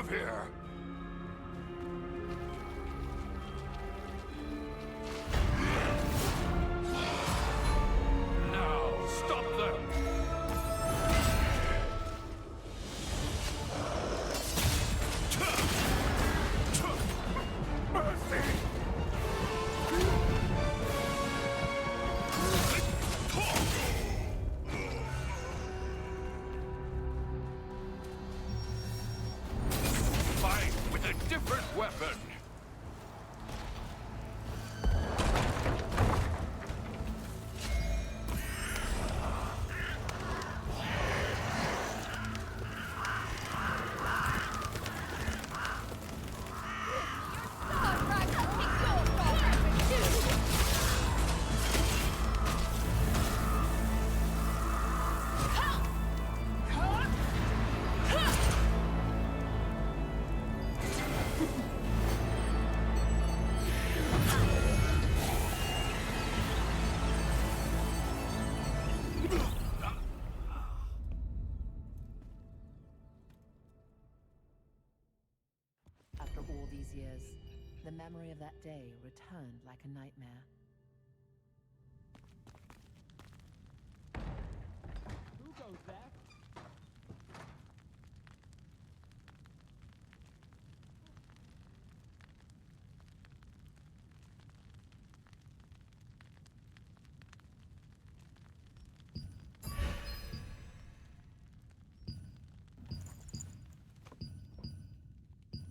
of here! Now, stop them! Mercy! Different weapon! After all these years, the memory of that day returned like a nightmare. Who goes there?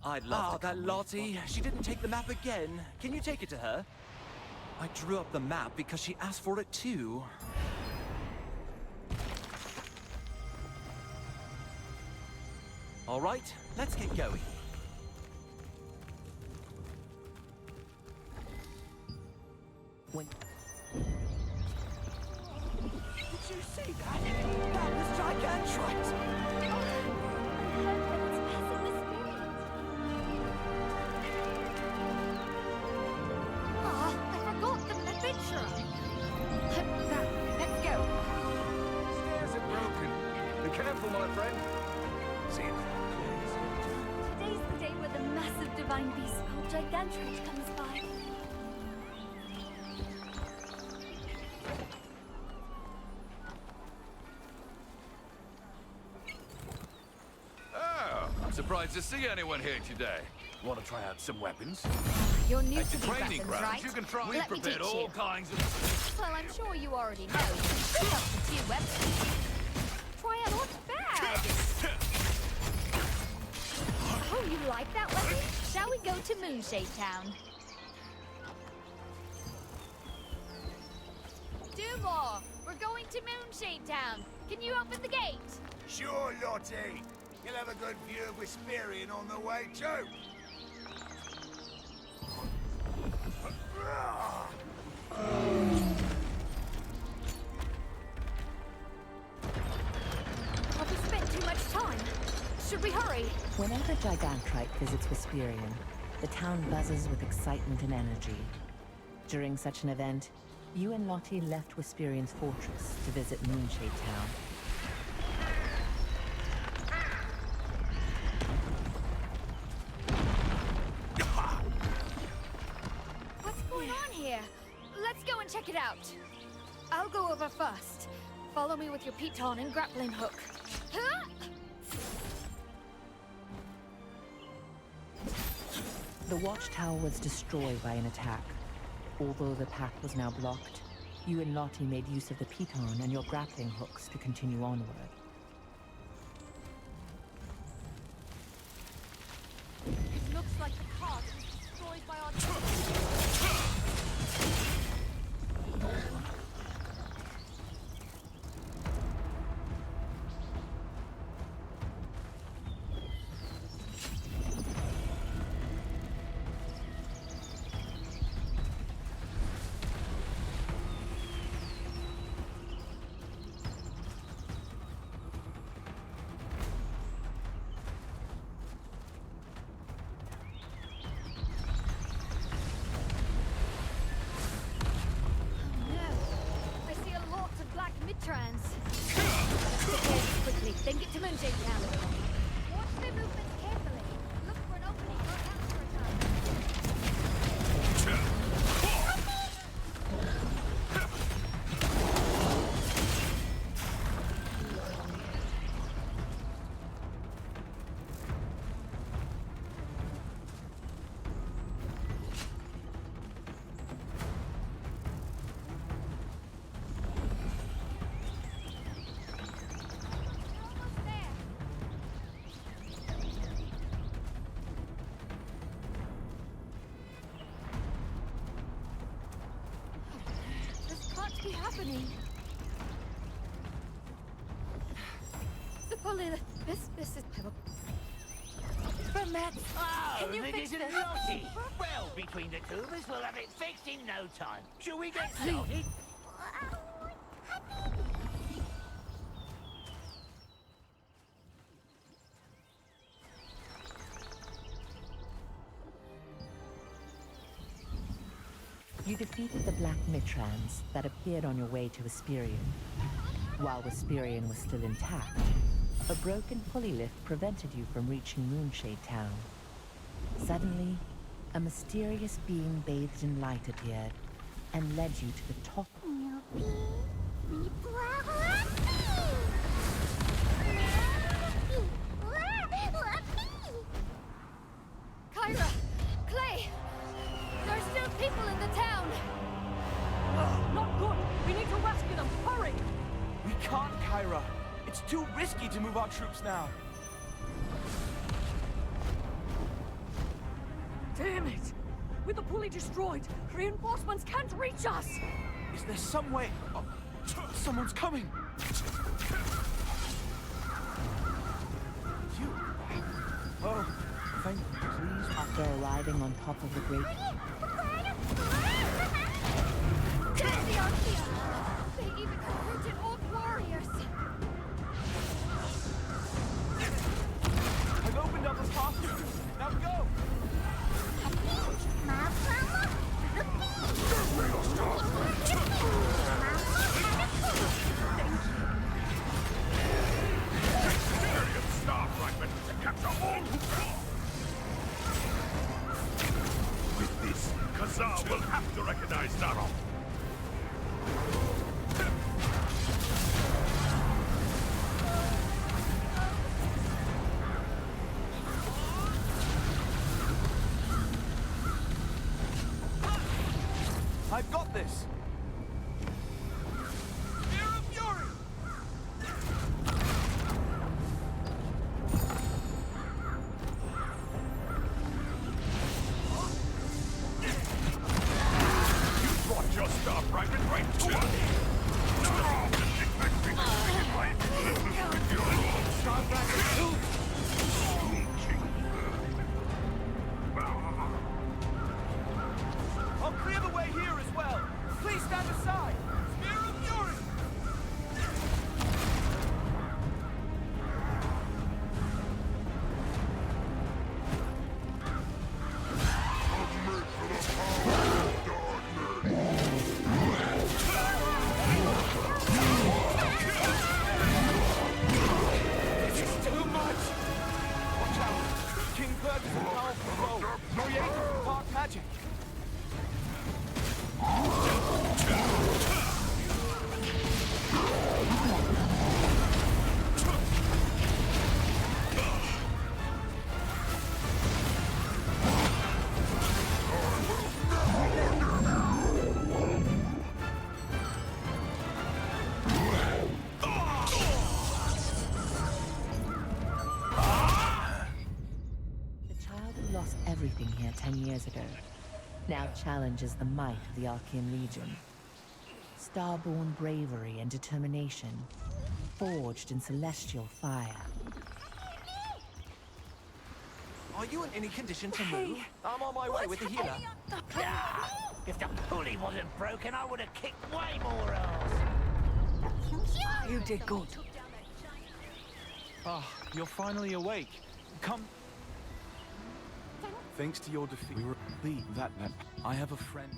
I'd love to. That Lottie. She didn't take the map again. Can you take it to her? I drew up the map because she asked for it too. All right, let's get going. When Did you see that? That was gigantrite! Let's go. Stairs are broken. Be careful, my friend. See you. Today's the day where the massive divine beast called Gigantrate comes by. Oh, I'm surprised to see anyone here today. Want to try out some weapons? You're new At to the these training weapons, grounds, right? you can try. Let me We've prepared teach all you. kinds of... Well, I'm sure you already know. Pick up the two weapons. Try out what's bad. Oh, you like that weapon? Shall we go to Moonshade Town? Dumore, we're going to Moonshade Town. Can you open the gate? Sure, Lottie. You'll have a good view of Wisperian on the way too. Have we spent too much time? Should we hurry? Whenever Gigantrite visits Wisperian, the town buzzes with excitement and energy. During such an event, you and Lottie left Wisperian's fortress to visit Moonshade Town. What's going on here? Let's go and check it out. I'll go over first. Follow me with your piton and grappling hook. Huh? The watchtower was destroyed by an attack. Although the path was now blocked, you and Lottie made use of the piton and your grappling hooks to continue onward. It looks like the cart was destroyed by our... Quickly, then get to Moonshade Town. Watch their movements carefully. happening? The pulley, this is... Burnett, can you fix this? Lottie. Well, between the two of us, we'll have it fixed in no time. Shall we get started? You defeated the Black Mitrans that appeared on your way to Vesperian. While Vesperian was still intact, a broken pulley lift prevented you from reaching Moonshade Town. Suddenly, a mysterious being bathed in light appeared and led you to the top. Kyra! Clay! There are still people in the town! Not good! We need to rescue them! Hurry! We can't, Kyra. It's too risky to move our troops now. Damn it! With the pulley destroyed, reinforcements can't reach us! Is there some way? Oh, someone's coming! You? Oh, thank you. Please. After arriving on top of the great... There's the Archaea! They even recruited old warriors! I've opened up a path. Now go! Star fragment to capture all who come. With this, Casill will have to recognize Zarok. I've got this! Spear of Fury! You brought your star fragment right to us. No! Star fragment too! I'll clear the way here as well! Please stand aside! Spear of Fury! This is too much! Watch out! King Clerk is a powerful foe, created with dark magic. The child who lost everything here 10 years ago now challenges the might of the Archaean Legion. Starborn bravery and determination, forged in celestial fire. Are you in any condition to move? I'm on my way with the healer. If the pulley wasn't broken, I would have kicked way more ass. You did good. Ah, you're finally awake. Come. Thanks to your defeat, we were leave that. I have a friend.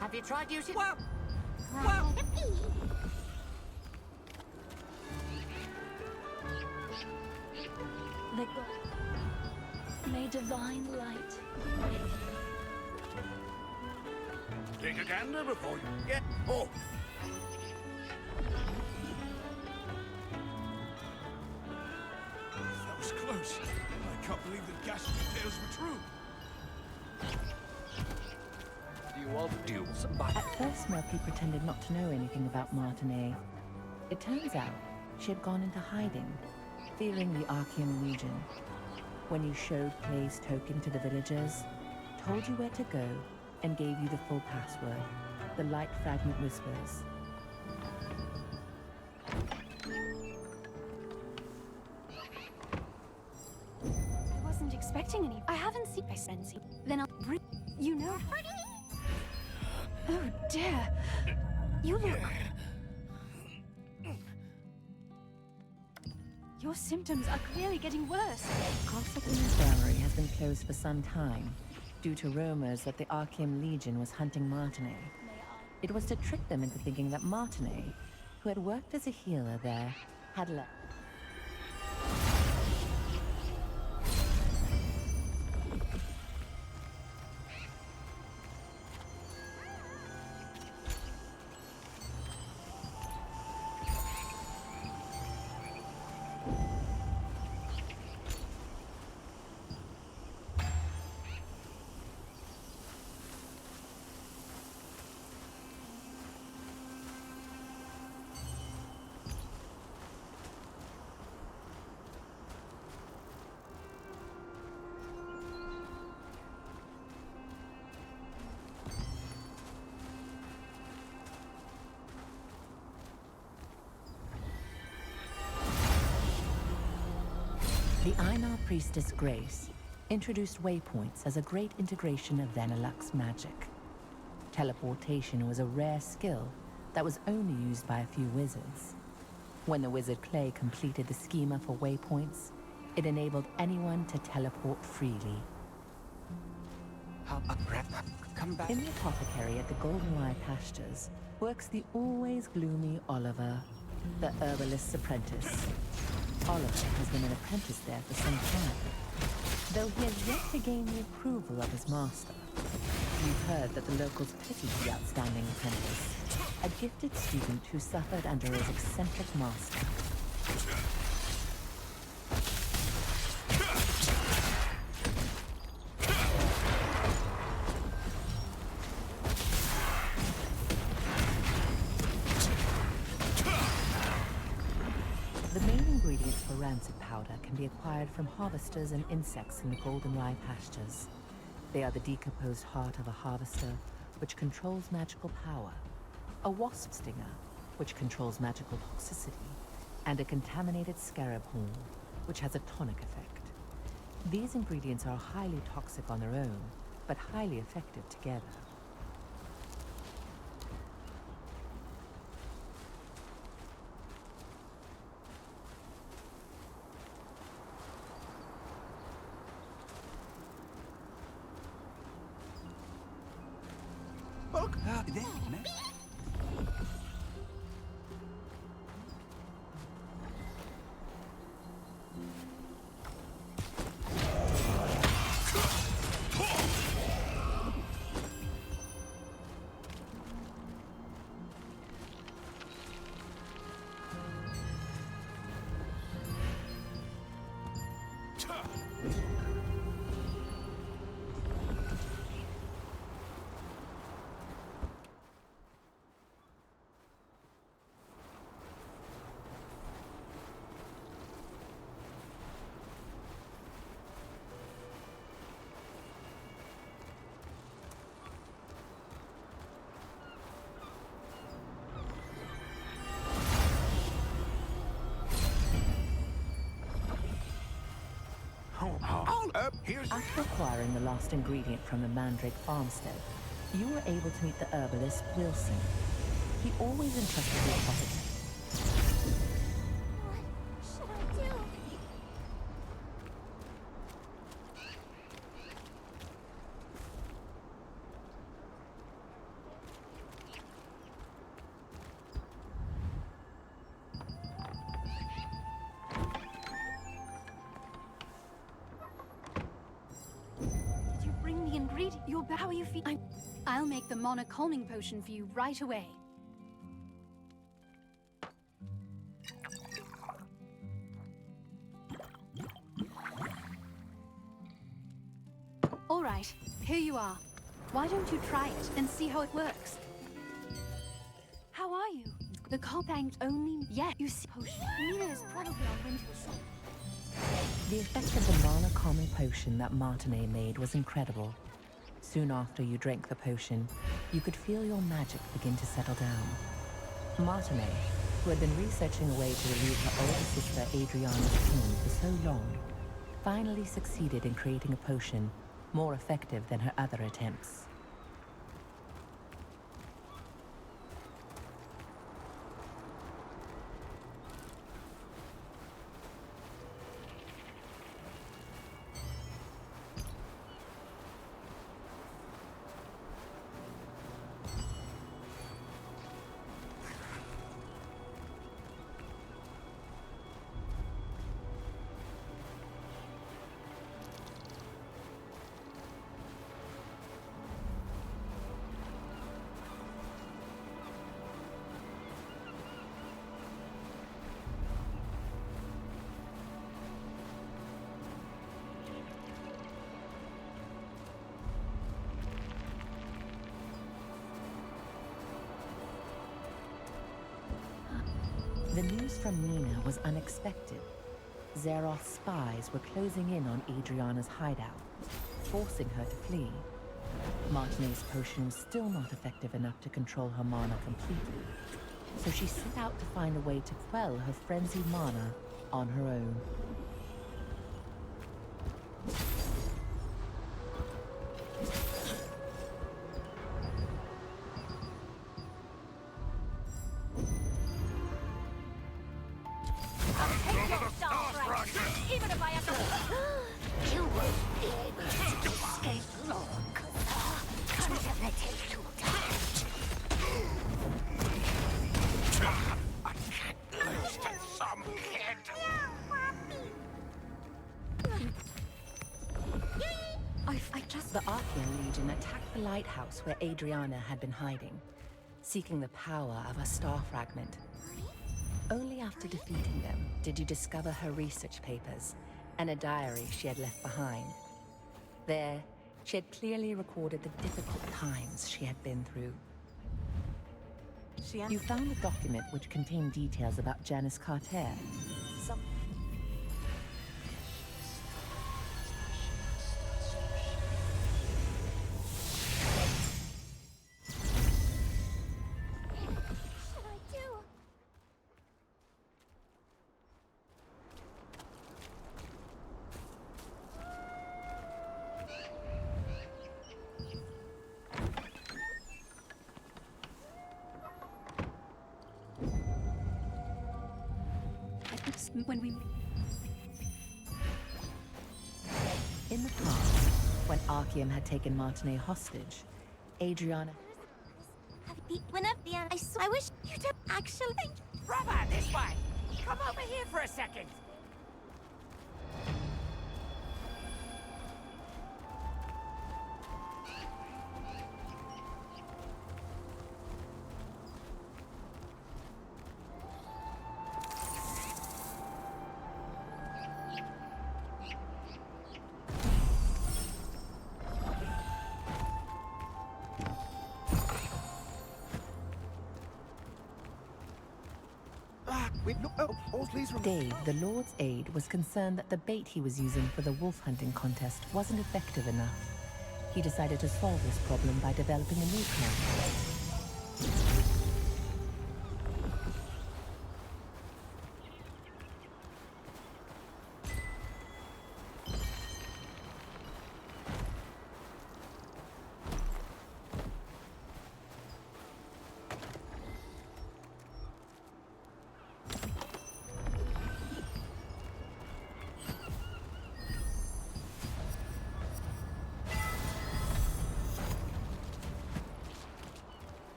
Have you tried using... Wow! the god. May divine light be with you. Take a gander before you get... Oh! That was close. I can't believe the ghastly tales were true. Do you want duels? But At first, Milky pretended not to know anything about Martinet. It turns out she had gone into hiding, fearing the Archean Legion. When you showed Clay's token to the villagers, told you where to go, and gave you the full password, the Light Fragment Whispers. I wasn't expecting any. I haven't seen my sensi. Then I'll bring. You know. Oh dear. You look. Your symptoms are clearly getting worse. Cossack Infirmary has been closed for some time, due to rumors that the Archean Legion was hunting Martinet. It was to trick them into thinking that Martinet, who had worked as a healer there, had left. The Einar priestess Grace introduced waypoints as a great integration of Venelux magic. Teleportation was a rare skill that was only used by a few wizards. When the wizard Clay completed the schema for waypoints, it enabled anyone to teleport freely. come back. In the apothecary at the Goldenrye Pastures works the always gloomy Oliver, the herbalist's apprentice. Oliver has been an apprentice there for some time, though he has yet to gain the approval of his master. We've heard that the locals pitied the outstanding apprentice, a gifted student who suffered under his eccentric master. The main ingredients for rancid powder can be acquired from harvesters and insects in the Goldenrye Pastures. They are the decomposed heart of a harvester, which controls magical power, a wasp stinger, which controls magical toxicity, and a contaminated scarab horn, which has a tonic effect. These ingredients are highly toxic on their own, but highly effective together. Here's After acquiring the last ingredient from the Mandrake farmstead, you were able to meet the herbalist Wilson. He always entrusted the apothecary. What should I do? How are you feeling? I'll make the mana calming potion for you right away. All right, here you are. Why don't you try it and see how it works? How are you? The compound only... Yeah, you see... Potion. Nina is probably on winter assault. The effect of the mana calming potion that Martinet made was incredible. Soon after you drank the potion, you could feel your magic begin to settle down. Martinet, who had been researching a way to relieve her older sister Adriana's pain for so long, finally succeeded in creating a potion more effective than her other attempts. The news from Nina was unexpected. Zeroth's spies were closing in on Adriana's hideout, forcing her to flee. Martinet's potion was still not effective enough to control her mana completely, so she set out to find a way to quell her frenzied mana on her own. The Archean Legion attacked the lighthouse where Adriana had been hiding, seeking the power of a star fragment. Only after defeating them did you discover her research papers and a diary she had left behind. There, she had clearly recorded the difficult times she had been through. You found the document which contained details about Janice Carter. When we... In the past, when Archeum had taken Martinet hostage, Adriana... I wish you to actually... Brother, this way! Come over here for a second! Dave, the Lord's aide, was concerned that the bait he was using for the wolf hunting contest wasn't effective enough. He decided to solve this problem by developing a new plan.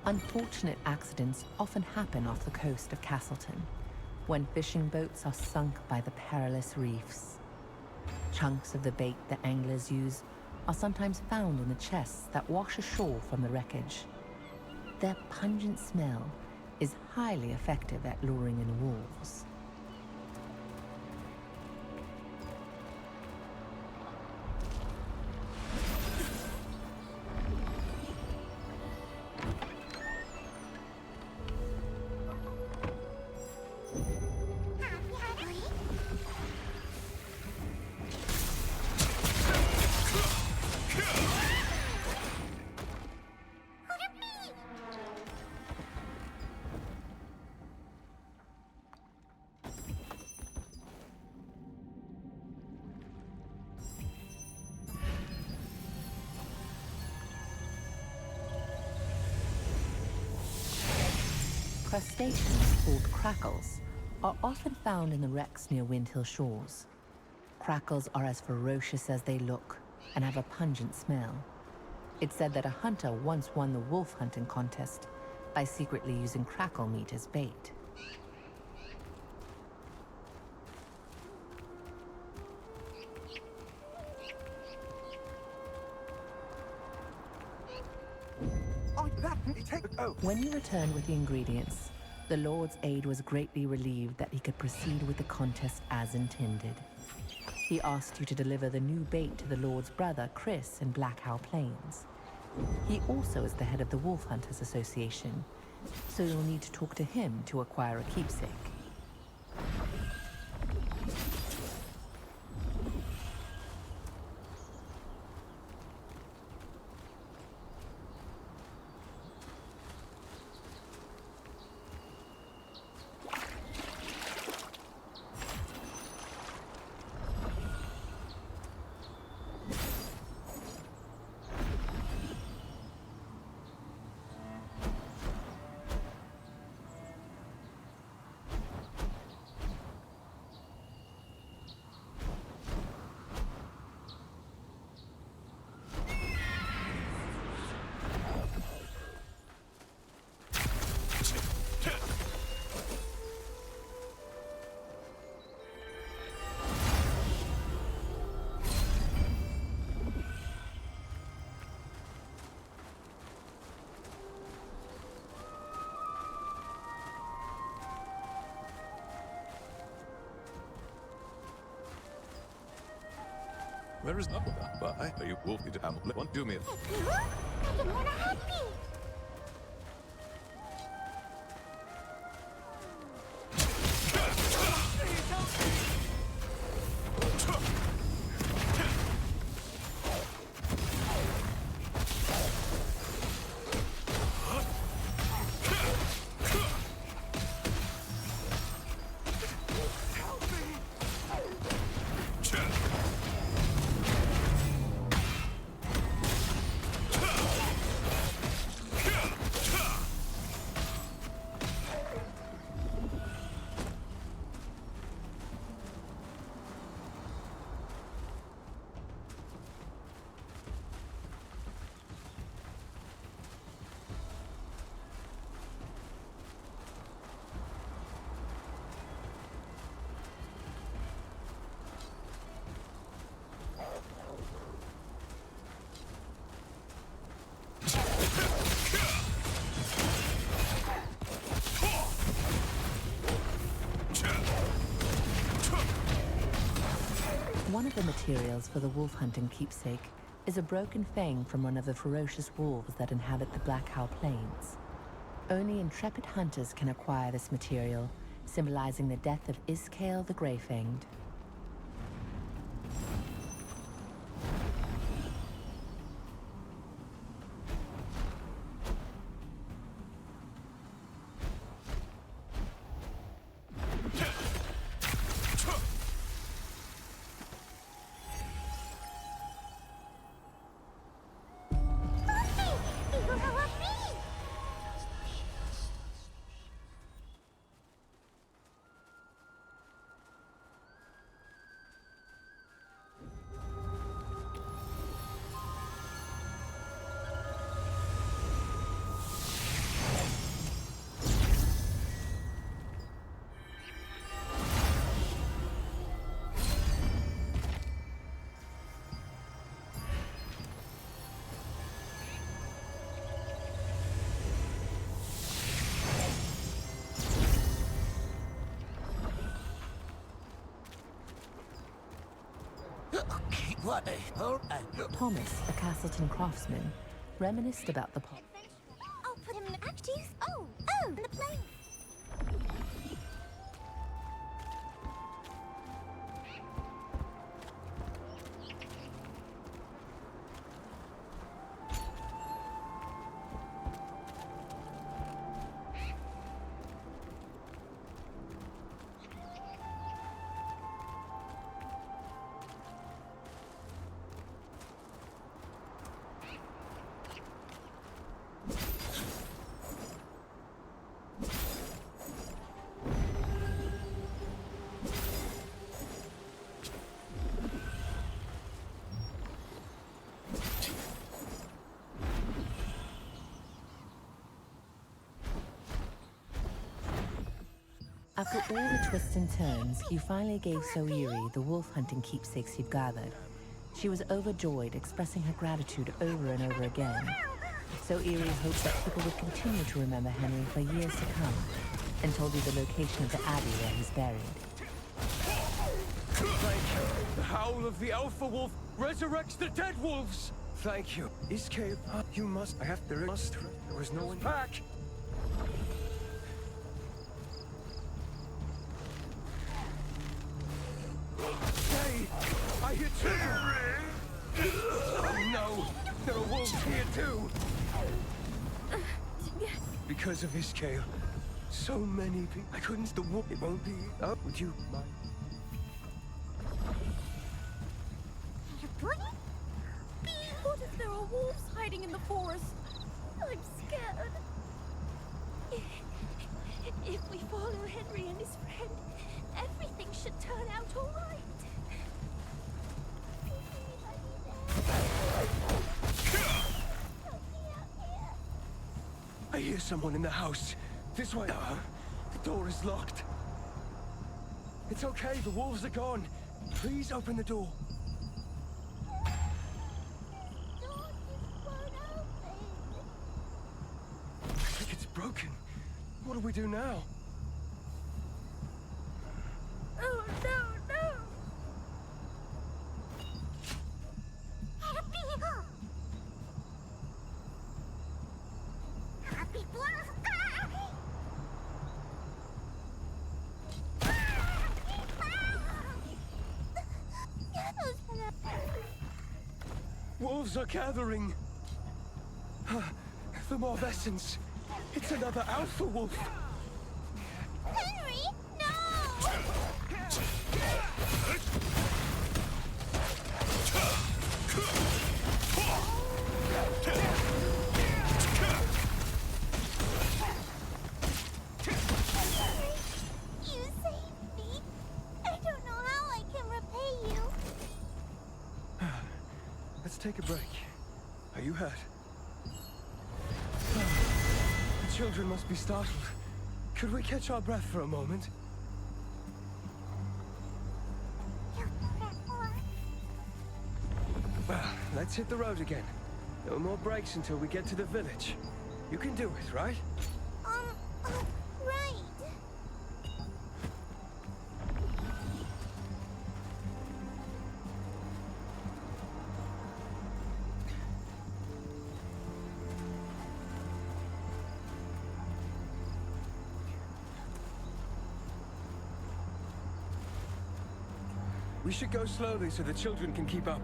Unfortunate accidents often happen off the coast of Castleton, when fishing boats are sunk by the perilous reefs. Chunks of the bait that anglers use are sometimes found in the chests that wash ashore from the wreckage. Their pungent smell is highly effective at luring in wolves. Crustaceans, called crackles, are often found in the wrecks near Windhill shores. Crackles are as ferocious as they look and have a pungent smell. It's said that a hunter once won the wolf hunting contest by secretly using crackle meat as bait. When you returned with the ingredients, the Lord's aide was greatly relieved that he could proceed with the contest as intended. He asked you to deliver the new bait to the Lord's brother, Chris, in Black Owl Plains. He also is the head of the Wolf Hunters Association, so you'll need to talk to him to acquire a keepsake. Where is Upper? Bye. You will need to handle it. One, do me. I don't wanna help you. One of the materials for the wolf hunting keepsake is a broken fang from one of the ferocious wolves that inhabit the Black Owl Plains. Only intrepid hunters can acquire this material, symbolizing the death of Iskale the Gray-Fanged. What the hell? Thomas, a Castleton craftsman, reminisced about the pot. I'll put him in the active. Oh, the plane. After all the twists and turns, you finally gave Soiri the wolf-hunting keepsakes you'd gathered. She was overjoyed, expressing her gratitude over and over again. Soiri hoped that people would continue to remember Henry for years to come, and told you the location of the abbey where he's buried. Thank you. The howl of the alpha wolf resurrects the dead wolves. Thank you. Escape. You must. I have. There must. There was no one back. Hey, I hear children. Oh no, there are wolves here too. Because of his scale, so many people. I couldn't. The wolf. It won't be. Oh, would you mind? What if there are wolves hiding in the forest? I'm scared. If we follow Henry and his friend, everything should turn out all right. I hear someone in the house. This way. The door is locked. It's okay, the wolves are gone. Please open the door. I think it's broken. What do we do now? Oh no, no! Happy Wolves are gathering. The mob essence. It's another alpha wolf. Henry, no! You saved me. I don't know how I can repay you. Let's take a break. Are you hurt? The children must be startled. Could we catch our breath for a moment? Well, let's hit the road again. No more breaks until we get to the village. You can do it, right? Right. We should go slowly so the children can keep up.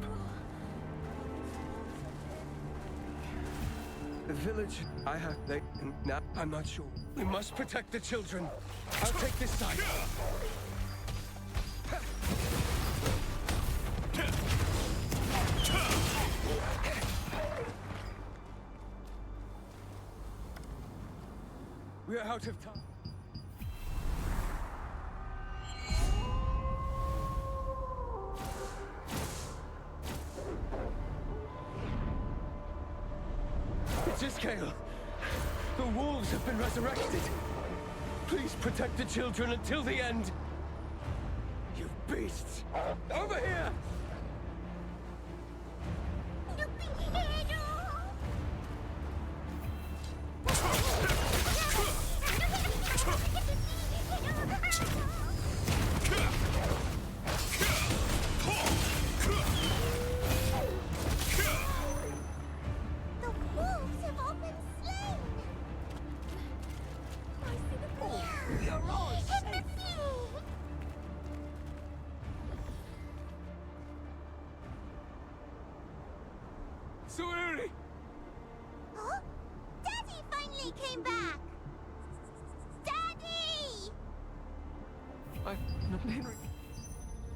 The village, now, I'm not sure. We must protect the children. I'll take this side. We're out of time. It's Casill. The wolves have been resurrected. Please protect the children until the end. You beasts! Over here! came back. Daddy! Henry.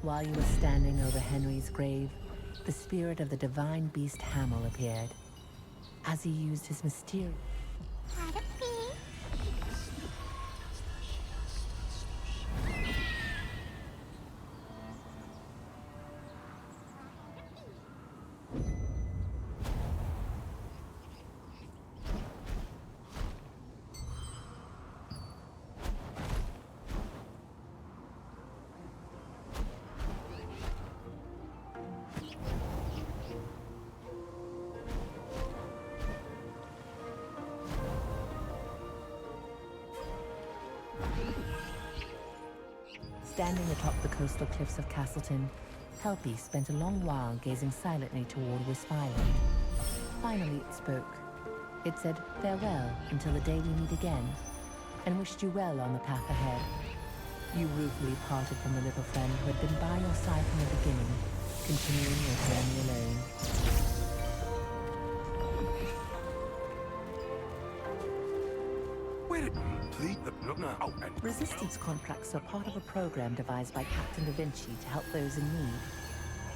While you were standing over Henry's grave, the spirit of the divine beast Hamill appeared. As he used his mysterious... Had a pee. Standing atop the coastal cliffs of Castleton, Helpy spent a long while gazing silently toward Wisp Island. Finally it spoke. It said farewell until the day we meet again, and wished you well on the path ahead. You ruefully parted from the little friend who had been by your side from the beginning, continuing your journey alone. Resistance contracts are part of a program devised by Captain Da Vinci to help those in need.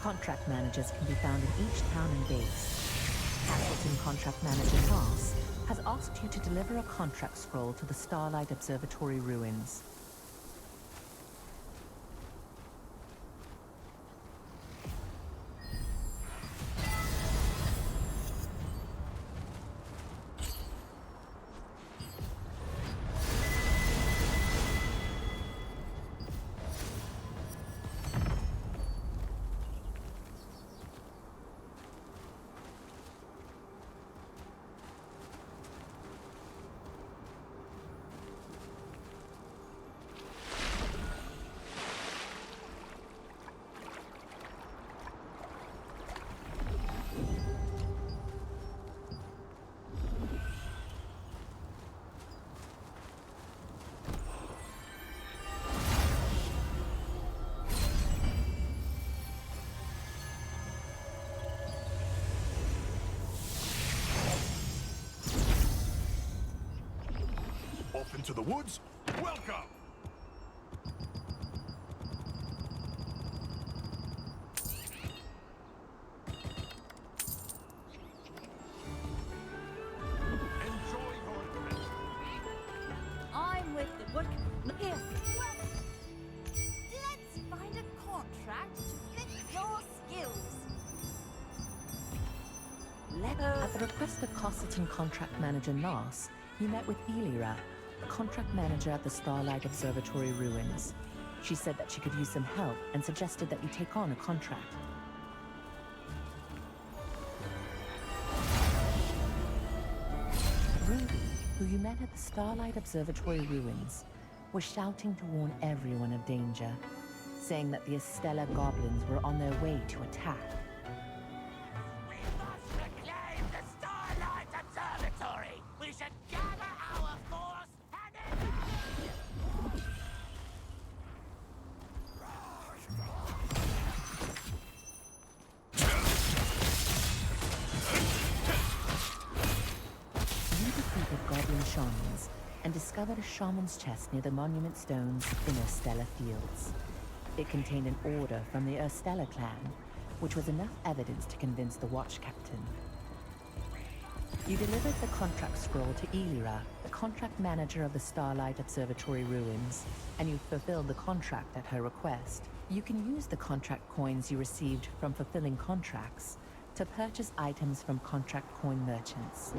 Contract managers can be found in each town and base. Castleton Contract Manager Mars has asked you to deliver a contract scroll to the Starlight Observatory ruins. Off into the woods? Welcome! I'm with the wood. Here. Well, let's find a contract to fit your skills. At the request of Castleton Contract Manager Nas, you met with Elira, a contract manager at the Starlight Observatory ruins. She said that she could use some help and suggested that you take on a contract. Ruby, who you met at the Starlight Observatory ruins, was shouting to warn everyone of danger, saying that the Estella goblins were on their way to attack. We must reclaim the Starlight Observatory! We should gather our force and invade! You defeated goblin shamans and discovered a shaman's chest near the monument stones in Estella Fields. It contained an order from the Estella clan, which was enough evidence to convince the watch captain. You delivered the contract scroll to Elira, the contract manager of the Starlight Observatory ruins, and you fulfilled the contract at her request. You can use the contract coins you received from fulfilling contracts to purchase items from contract coin merchants.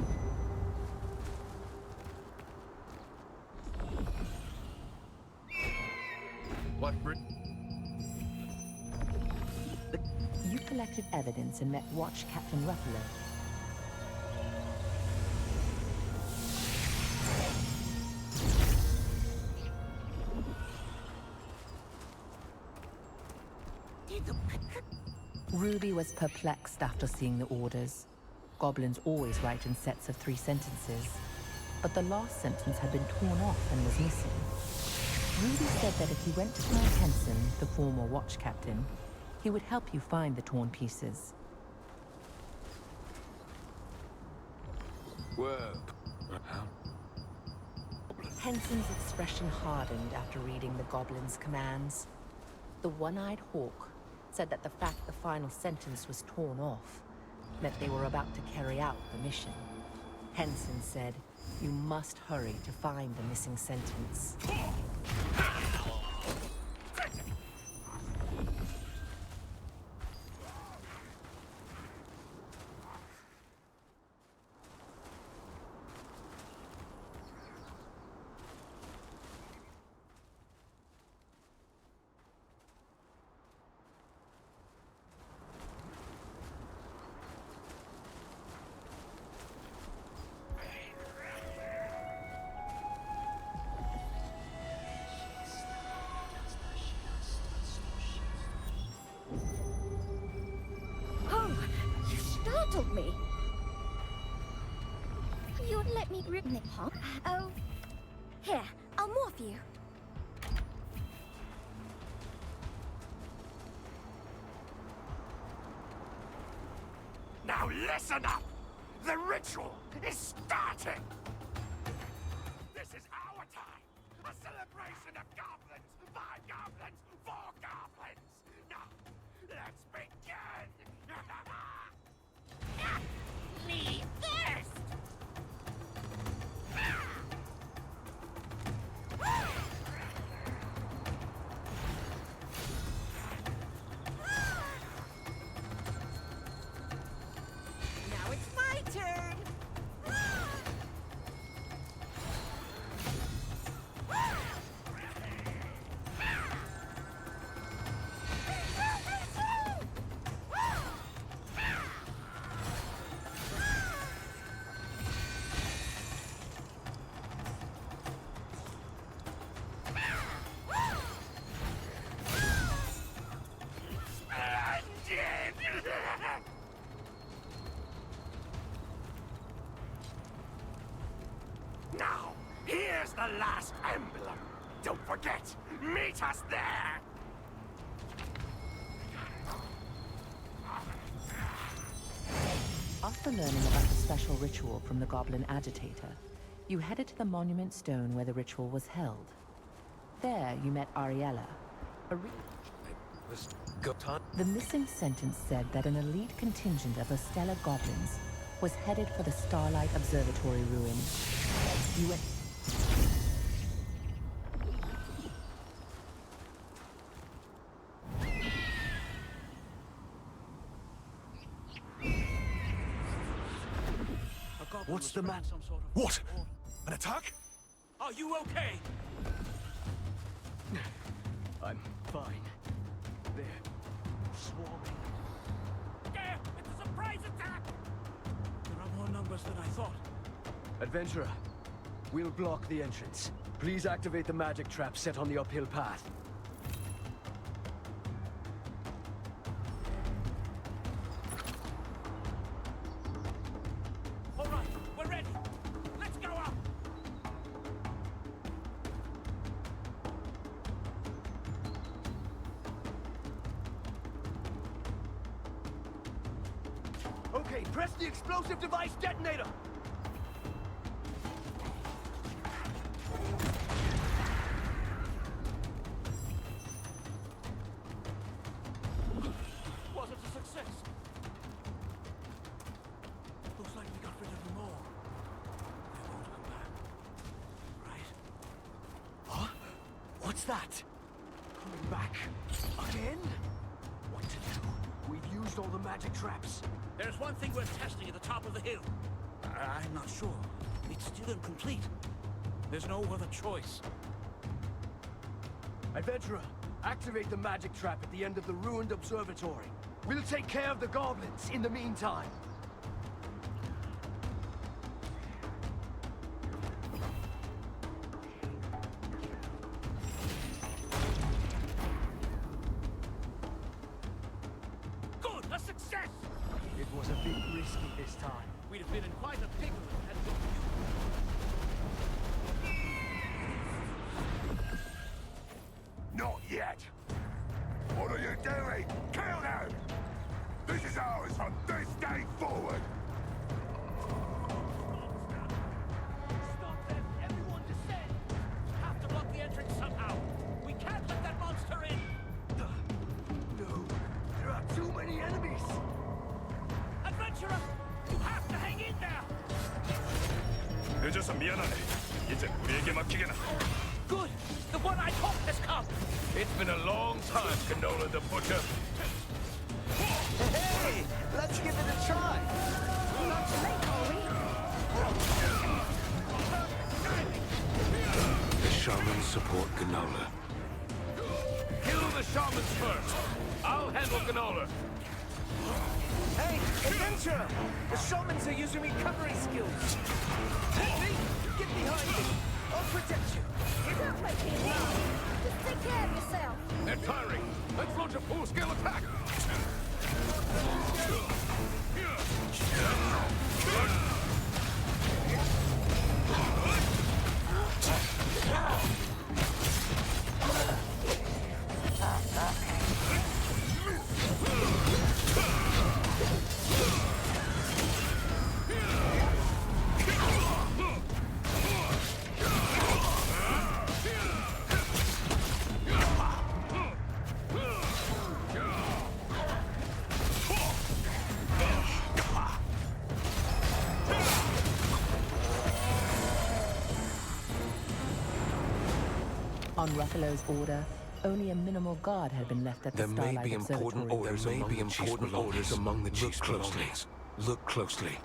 What? You collected evidence and met Watch Captain Ruffalo. Ruby was perplexed after seeing the orders. Goblins always write in sets of 3 sentences, but the last sentence had been torn off and was missing. Ruby said that if you went to find Henson, the former watch captain, he would help you find the torn pieces. Well, Henson's expression hardened after reading the goblin's commands. The one-eyed hawk said that the fact the final sentence was torn off meant they were about to carry out the mission. Henson said, "You must hurry to find the missing sentence." Startled me. You'd let me grip it, huh? Oh, here, I'll morph you. Now listen up! The ritual is starting! This is our time! A celebration of goblins! 5 goblins! 4 goblins! Now, let's begin! Me first! Now it's my turn! Now, here's the last emblem. Don't forget, meet us there! After learning about the special ritual from the Goblin Agitator, you headed to the monument stone where the ritual was held. There, you met Ariella. The missing sentence said that an elite contingent of Estella goblins was headed for the Starlight Observatory ruins. You went... What's the matter? What? An attack? Are you okay? I'm fine. They're swarming. There! It's a surprise attack! There are more numbers than I thought. Adventurer, we'll block the entrance. Please activate the magic trap set on the uphill path. All right, we're ready. Let's go up! Okay, press the explosive device detonator! Was it a success? Looks like we got rid of them all. They won't come back. Right? Huh? What's that? Coming back. Again? What to do? We've used all the magic traps. There's one thing we're testing at the top of the hill. I'm not sure. It's still incomplete. There's no other choice. Adventurer, activate the magic trap at the end of the ruined observatory. We'll take care of the goblins in the meantime. Good! A success! It was a bit risky this time. We'd have been in quite a pickle if it hadn't been for you. Not yet! What are you doing? Kill them! This is ours from this day forward! Stop them! Everyone descend! 늦어서 미안하네. 이제 우리에게 맡기게나. Good! The one I hoped has come! It's been a long time, Canola the Butcher. Hey, let's give it a try. Not too late, are we? The shamans support Ganola. Kill the shamans first. I'll handle Canola. Hey, adventurer! The shamans are using recovery skills. Hey, get behind me. I'll protect you. Don't make me laugh. Just take care of yourself. They're tiring. Let's launch a full-scale attack. On Ruffalo's order, only a minimal guard had been left at the There may Starlight be important Observatory. orders among the chief's belongings. Look closely.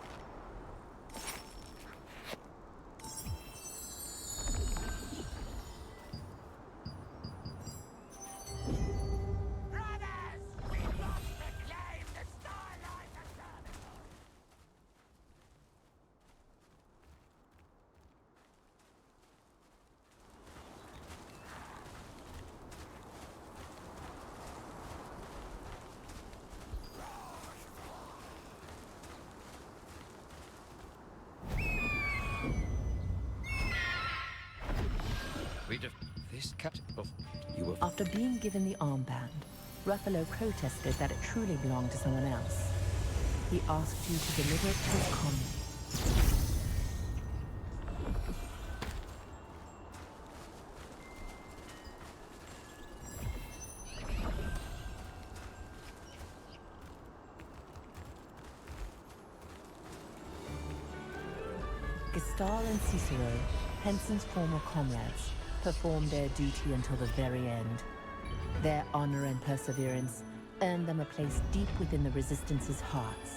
Brothers! We must reclaim the Starlight Observatory! This captain of you were After being given the armband, Ruffalo protested that it truly belonged to someone else. He asked you to deliver it to his comrades. Gestahl and Cicero, Henson's former comrades, performed their duty until the very end. Their honor and perseverance earned them a place deep within the Resistance's hearts.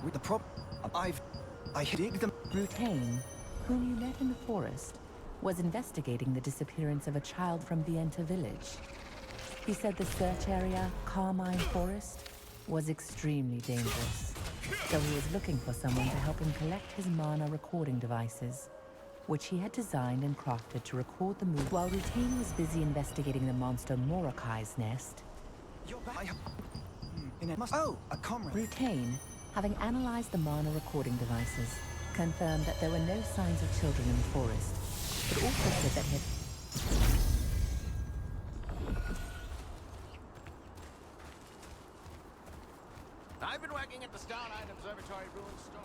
With the problem, I dig them. Brutane, whom you met in the forest, was investigating the disappearance of a child from Vienta village. He said the search area, Carmine Forest, was extremely dangerous. So he was looking for someone to help him collect his mana recording devices, which he had designed and crafted to record the move. While Brutane was busy investigating the monster Mordecai's nest, Oh, a comrade. Brutane, having analyzed the mana recording devices, confirmed that there were no signs of children in the forest, but also said that he had... I've been working at the Starlight Observatory ruins store.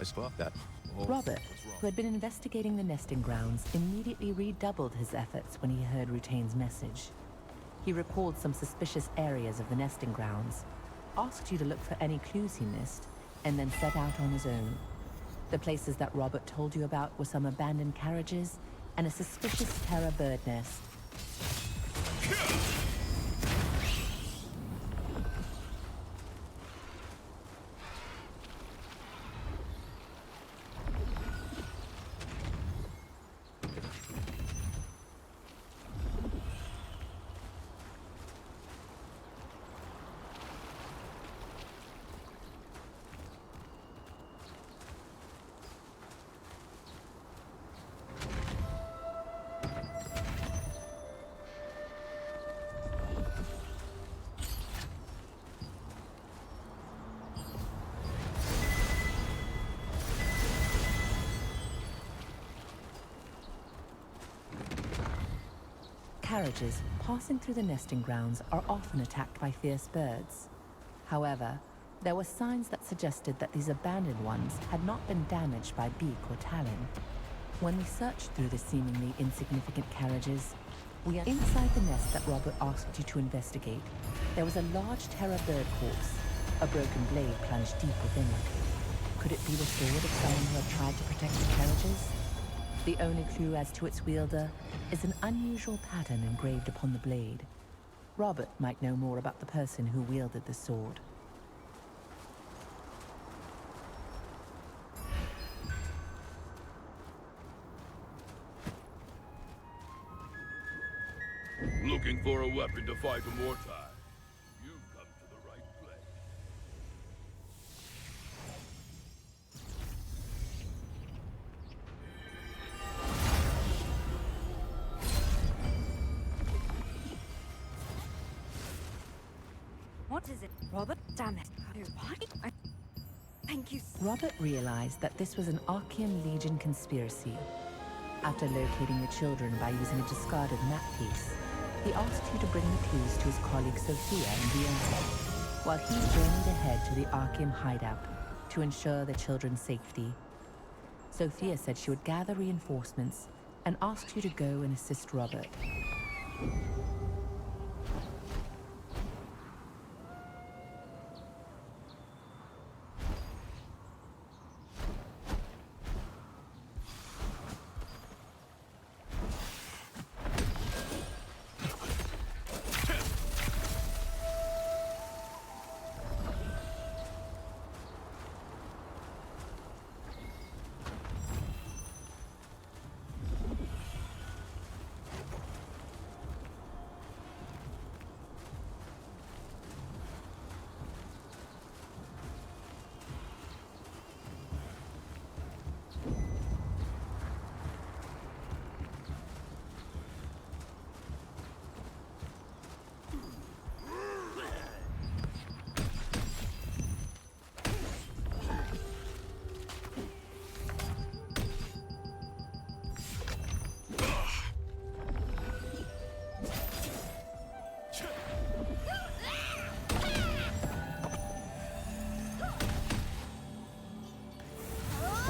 I spot that. Oh, Robert, what's wrong? who had been investigating the nesting grounds, immediately redoubled his efforts when he heard Rutaine's message. He recalled some suspicious areas of the nesting grounds, asked you to look for any clues he missed, and then set out on his own. The places that Robert told you about were some abandoned carriages and a suspicious terror bird nest. Carriages passing through the nesting grounds are often attacked by fierce birds. However, there were signs that suggested that these abandoned ones had not been damaged by beak or talon. When we searched through the seemingly insignificant carriages, we are inside the nest that Robert asked you to investigate. There was a large terror bird corpse, a broken blade plunged deep within it. Could it be the sword of someone who had tried to protect the carriages? The only clue as to its wielder is an unusual pattern engraved upon the blade. Robert might know more about the person who wielded the sword. Looking for a weapon to fight a mortar? You've come to the right place. What is it, Robert? Damn it. What? Thank you. Robert realized that this was an Archean Legion conspiracy. After locating the children by using a discarded map piece, he asked you to bring the clues to his colleague Sophia in Vienna, while he journeyed ahead to the Archean hideout to ensure the children's safety. Sophia said she would gather reinforcements and asked you to go and assist Robert.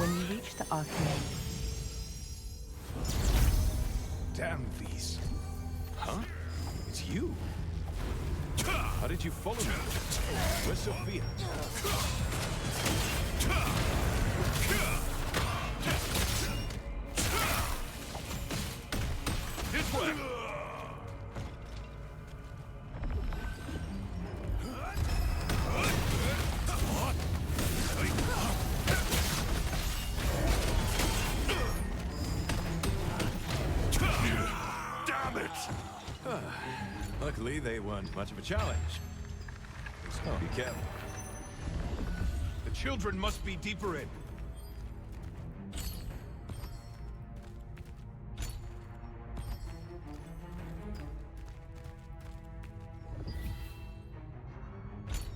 When you reach the Archean... Damn these. Huh? It's you. How did you follow me? Where's Sophia? This way! Luckily, they weren't much of a challenge. So be careful. The children must be deeper in.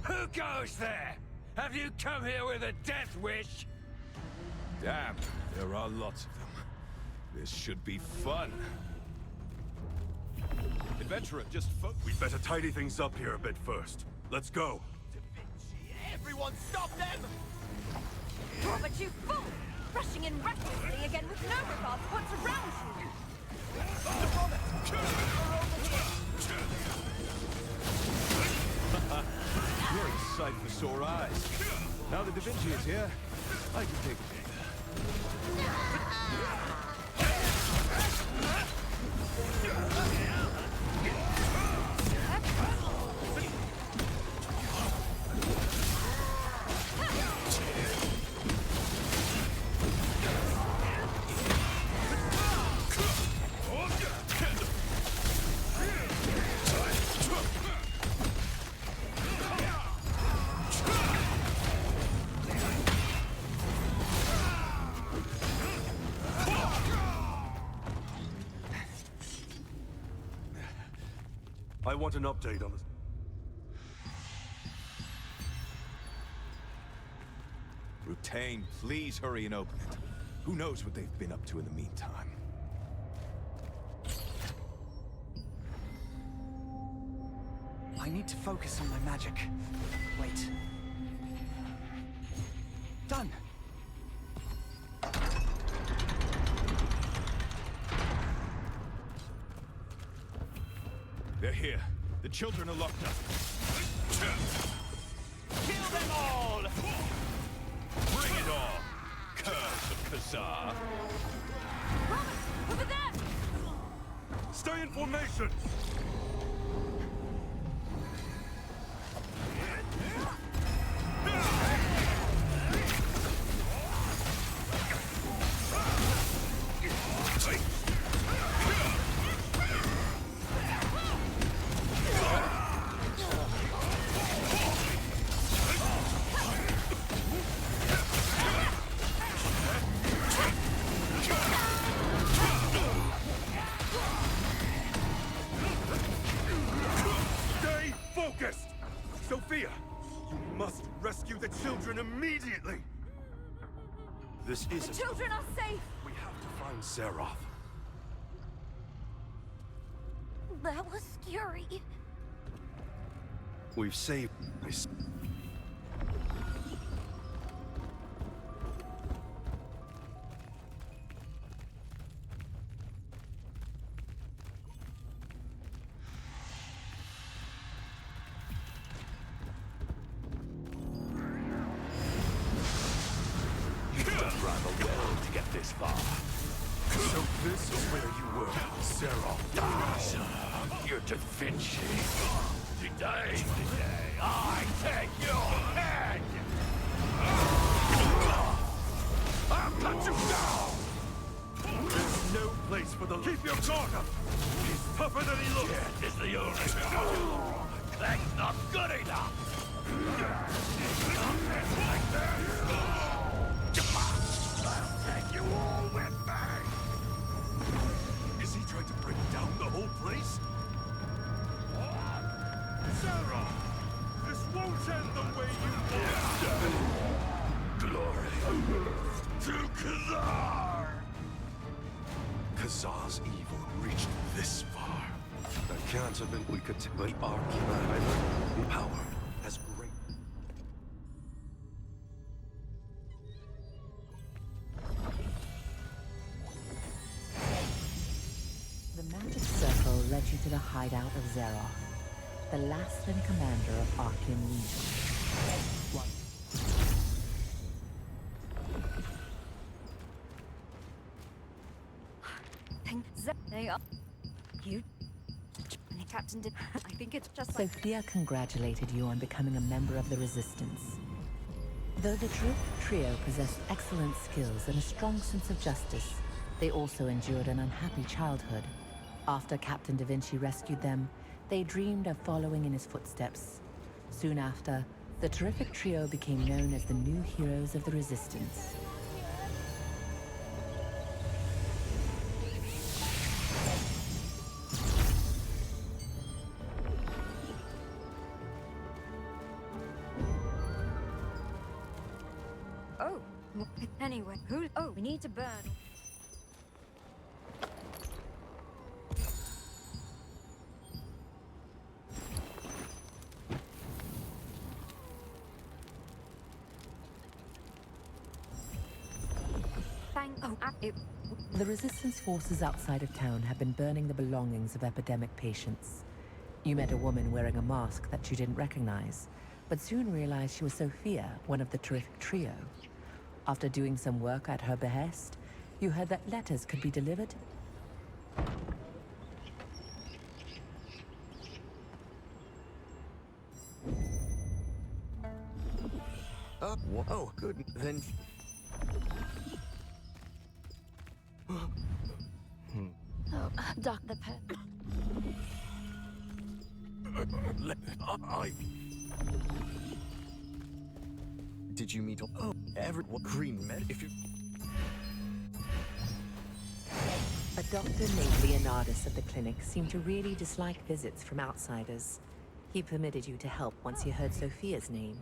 Who goes there? Have you come here with a death wish? Damn, there are lots of them. This should be fun. Adventurer, just We'd better tidy things up here a bit first. Let's go. Everyone stop them! Robert, you fool! Rushing in recklessly again with no regard for what's around you! You're a sight for sore eyes. Now that Da Vinci is here, I can take a I want an update on this. Rutain, please hurry and open it. Who knows what they've been up to in the meantime? I need to focus on my magic. Wait. Done! They're here. The children are locked up. Kill them all! Bring it on, curse of Casill. Over there! Stay in formation! Sophia, you must rescue the children immediately! This isn't... The children are safe! We have to find Seraph. That was scary. We've saved this. So this is where you were, Sarah. You're Da Vinci. Today, I take your head! I'll cut you down! There's no place for the... Keep your guard up! He's tougher than he looks! Death is the only power. That's not good enough! Like that! I'll take you all with me! Is he trying to bring down the whole place? Sarah! This won't end the way you want! Glory to Khazar! Khazar's evil reached this far. That can't have been... We could... But our planet power has great... The magic circle led you to the hideout of Zeroth, the last living commander of Archean Legion. They are... You... Captain did... I think it's just like... Sophia congratulated you on becoming a member of the Resistance. Though the Druid trio possessed excellent skills and a strong sense of justice, they also endured an unhappy childhood. After Captain Da Vinci rescued them, they dreamed of following in his footsteps. Soon after, the terrific trio became known as the new heroes of the Resistance. Oh, anyway, who... Oh, we need to burn. The resistance forces outside of town have been burning the belongings of epidemic patients. You met a woman wearing a mask that you didn't recognize, but soon realized she was Sophia, one of the terrific trio. After doing some work at her behest, you heard that letters could be delivered. Oh, good. Then... Doc the pen. Did you meet... Oh, what green med... If you... A doctor named Leonardus at the clinic seemed to really dislike visits from outsiders. He permitted you to help once he heard Sophia's name.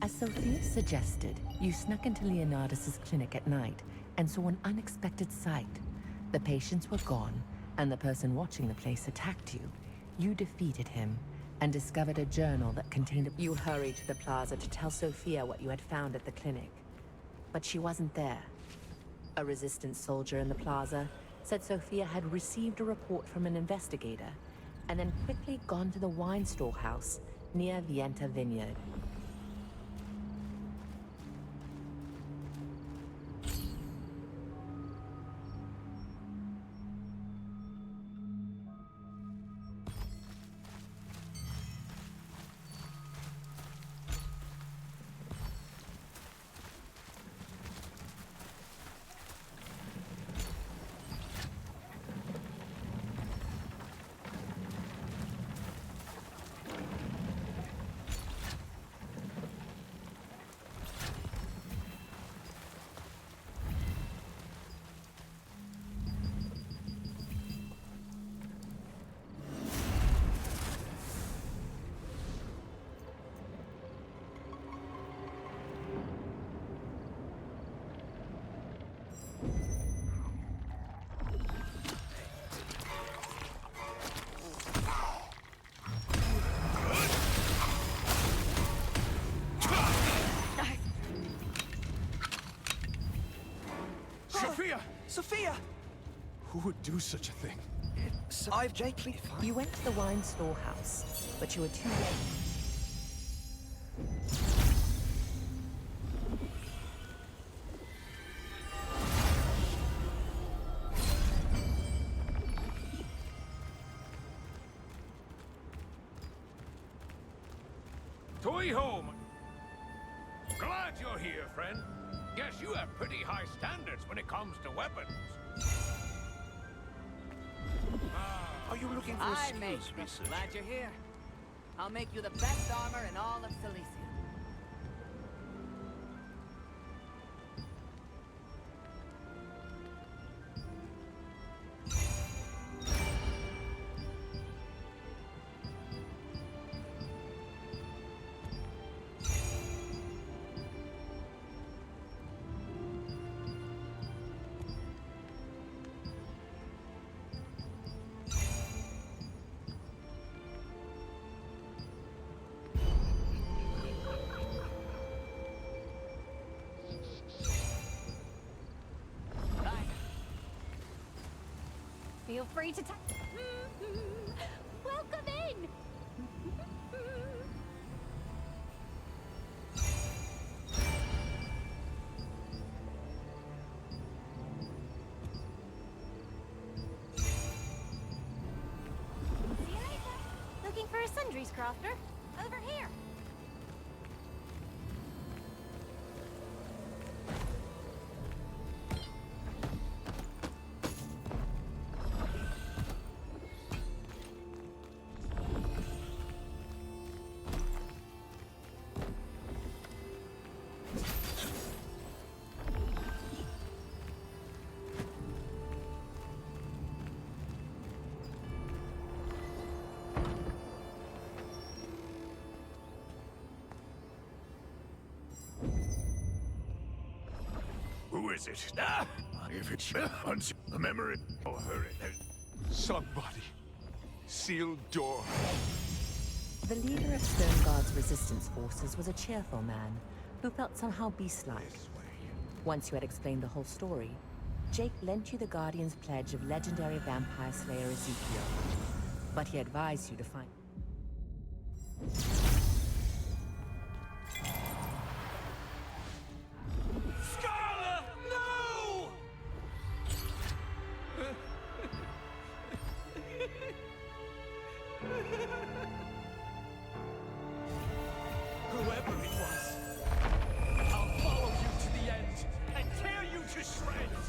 As Sophia suggested, you snuck into Leonardus's clinic at night and saw an unexpected sight. The patients were gone, and the person watching the place attacked you. You defeated him and discovered a journal that contained... You hurried to the plaza to tell Sophia what you had found at the clinic. But she wasn't there. A resistance soldier in the plaza said Sophia had received a report from an investigator and then quickly gone to the wine storehouse near Vienta Vineyard. Sophia! Who would do such a thing? I've Jakely. You went to the wine storehouse, but you were too late. Toy home! Glad you're here, friend. Guess you have pretty high standards when it comes to weapons. Are you looking for a skills research? Glad you're here. I'll make you the best armor in all of Cilicia. Feel free to welcome in! See you later. Looking for a sundries crafter? Over here. is it? If it's a memory. Oh, hurry. Somebody. Sealed door. The leader of Stoneguard's resistance forces was a cheerful man who felt somehow beast-like. Once you had explained the whole story, Jake lent you the Guardian's pledge of legendary vampire slayer Ezekiel. But he advised you to find... Scarlet! No! Whoever it was, I'll follow you to the end and tear you to shreds!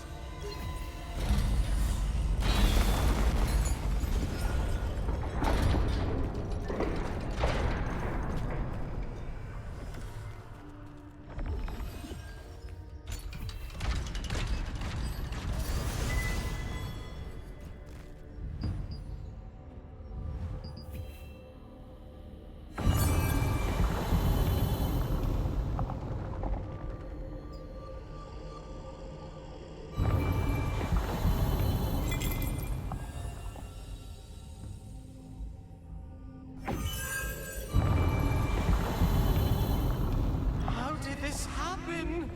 How did this happen?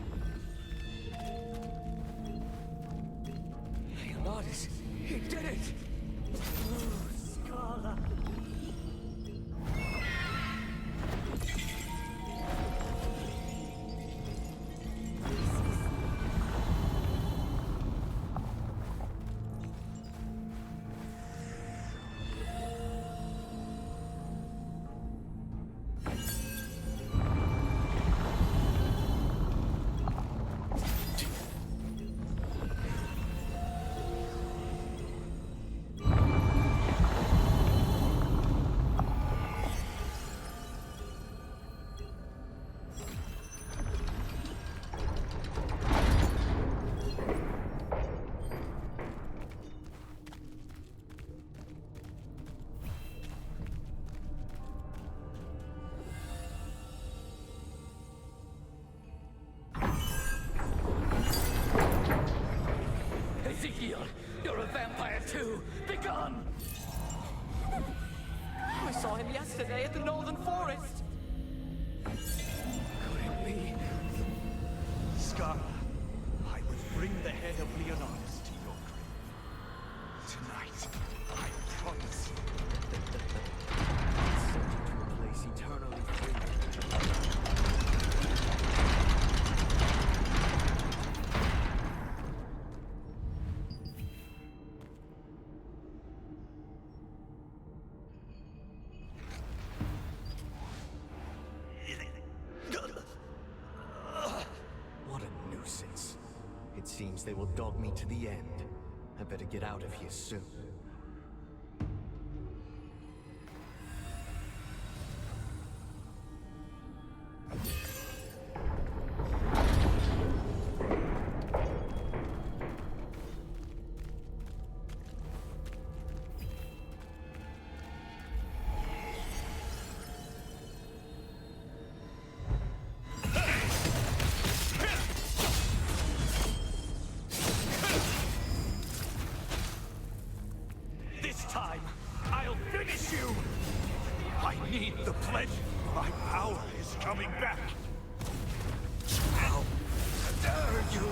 Leonidas, he did it! Scarlet! Ezekiel, you're a vampire too! Begone! I saw him yesterday at the Northern Forest. Could it be? Scarlet, I will bring the head of Leonidas to your grave. Tonight, I promise. I'll send you to a place eternally free. What a nuisance. It seems they will dog me to the end. I better get out of here soon. This time, I'll finish you! I need the pledge. My power is coming back. How dare you!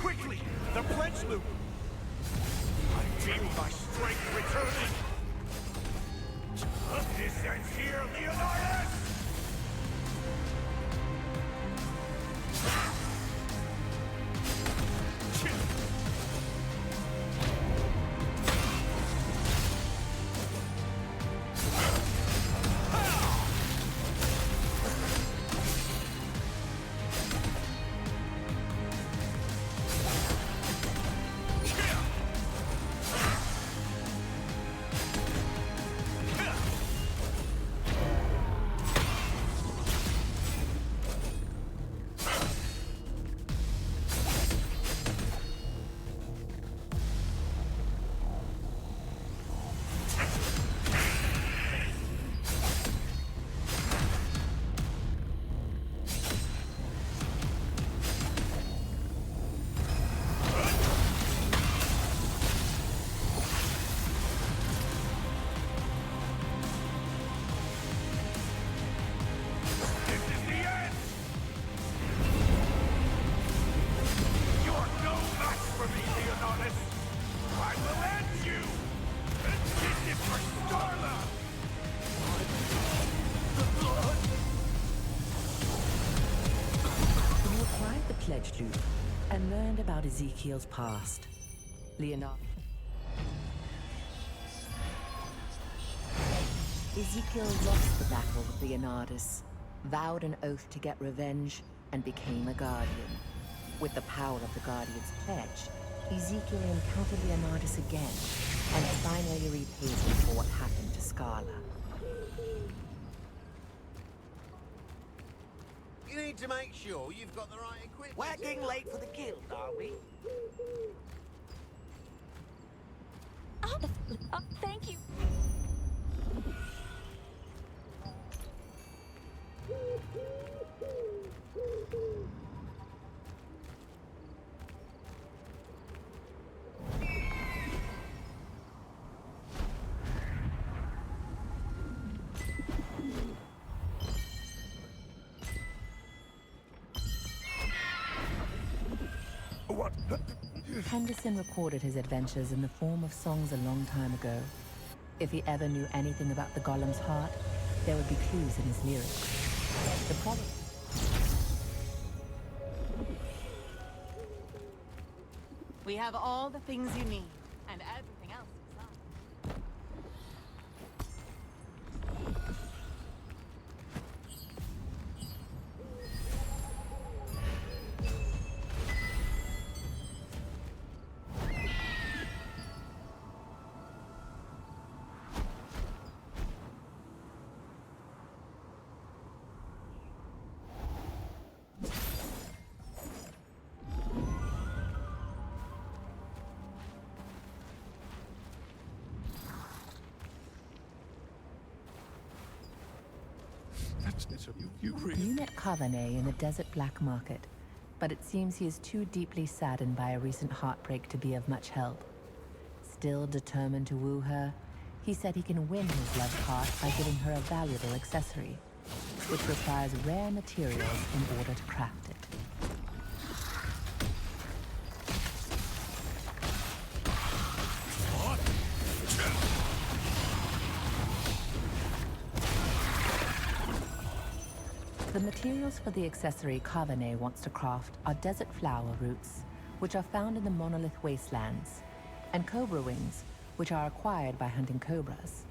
Quickly, the pledge loop! I feel my strength returning! This ends here, Leonidas! loop and learned about Ezekiel's past. Ezekiel lost the battle with Leonardus, vowed an oath to get revenge, and became a guardian. With the power of the Guardian's pledge, Ezekiel encountered Leonardus again, and finally repaid him for what happened to Scala. You need to make sure you've got the right equipment. We're getting late for the guild, are we? Oh, thank you. What? Henderson recorded his adventures in the form of songs a long time ago. If he ever knew anything about the Golem's heart, there would be clues in his lyrics. The problem... We have all the things you need, and everything else besides. You met Kavane in the desert black market, but it seems he is too deeply saddened by a recent heartbreak to be of much help. Still determined to woo her, he said he can win his love's heart by giving her a valuable accessory, which requires rare materials in order to craft it. The materials for the accessory Kavane wants to craft are desert flower roots, which are found in the monolith wastelands, and cobra wings, which are acquired by hunting cobras.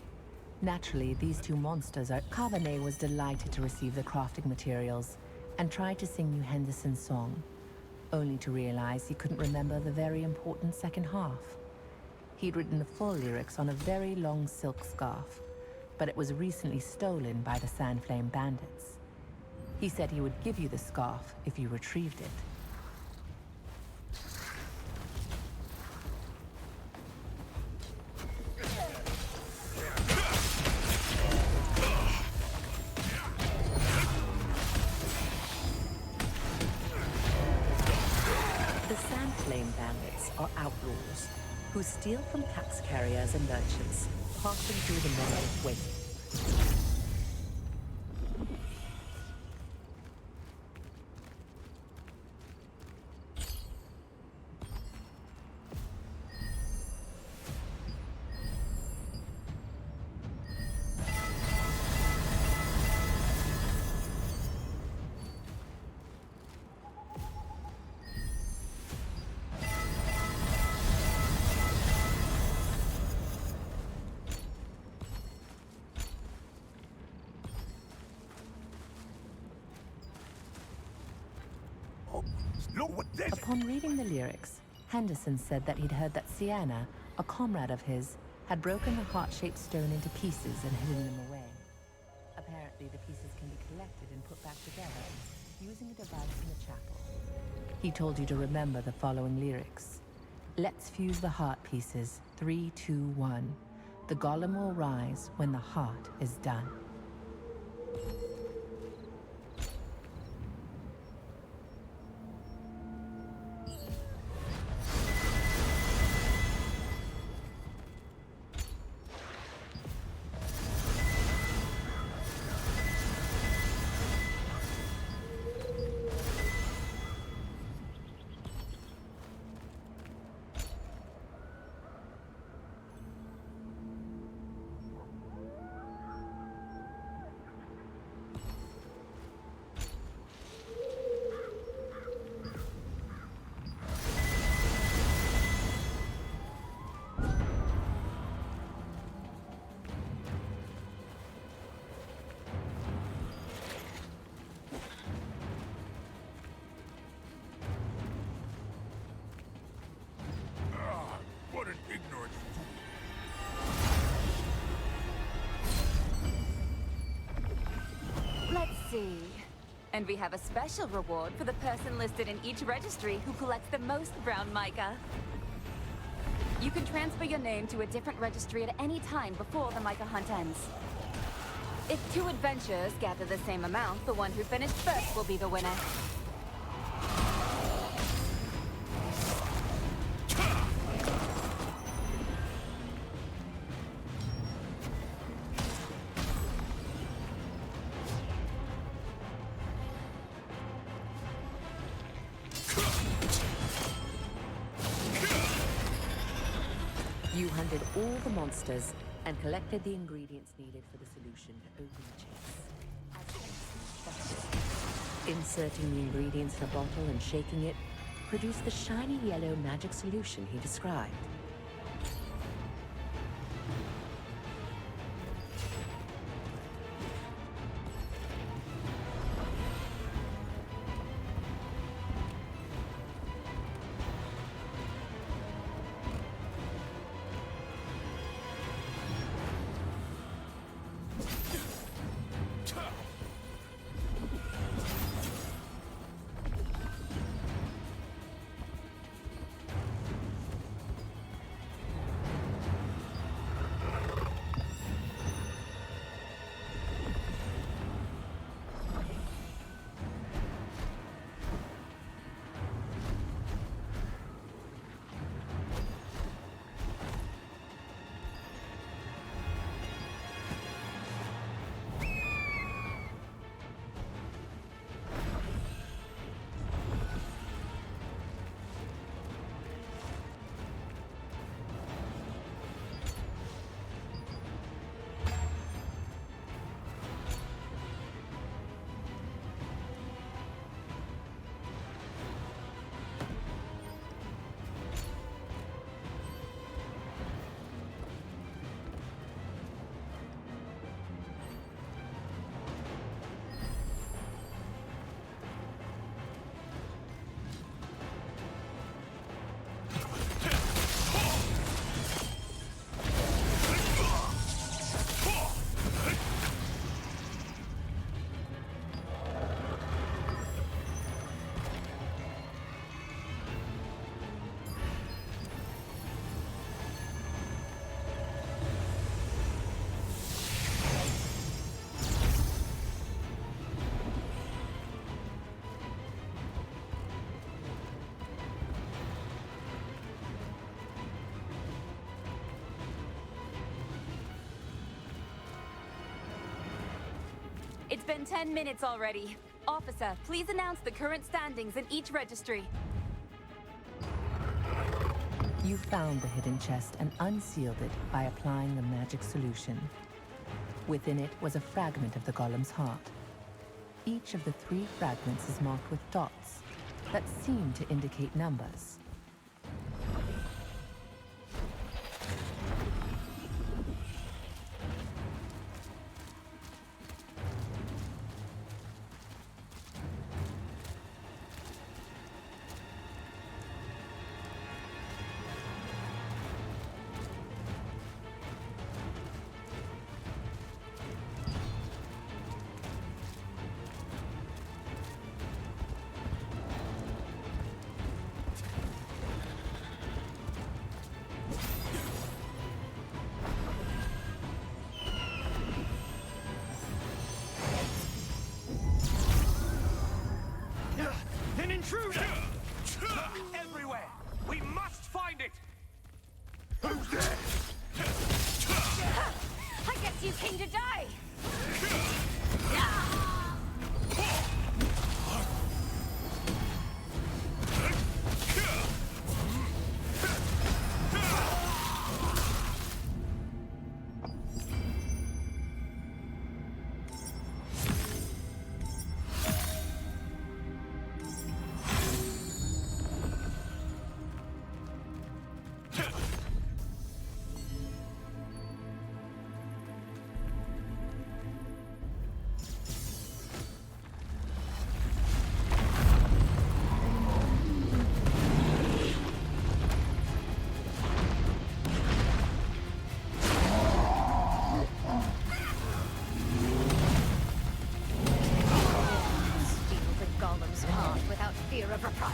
Naturally, these two monsters are... Kavane was delighted to receive the crafting materials and tried to sing you Henderson's song, only to realize he couldn't remember the very important second half. He'd written the full lyrics on a very long silk scarf, but it was recently stolen by the Sandflame bandits. He said he would give you the scarf if you retrieved it. The Sandflame bandits are outlaws who steal from tax carriers and merchants passing through the monolith waste. Upon reading the lyrics, Henderson said that he'd heard that Sienna, a comrade of his, had broken the heart-shaped stone into pieces and hidden them away. Apparently, the pieces can be collected and put back together using a device in the chapel. He told you to remember the following lyrics. Let's fuse the heart pieces, 3, 2, 1. The golem will rise when the heart is done. see. And we have a special reward for the person listed in each registry who collects the most brown mica. You can transfer your name to a different registry at any time before the mica hunt ends. If 2 adventurers gather the same amount, the one who finished first will be the winner. You hunted all the monsters and collected the ingredients needed for the solution to open the chest. Inserting the ingredients in a bottle and shaking it produced the shiny yellow magic solution he described. It's been 10 minutes already. Officer, please announce the current standings in each registry. You found the hidden chest and unsealed it by applying the magic solution. Within it was a fragment of the golem's heart. Each of the 3 fragments is marked with dots that seem to indicate numbers. An intruder! Everywhere! We must find it! Who's there? I guess you came to die!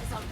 eyes on.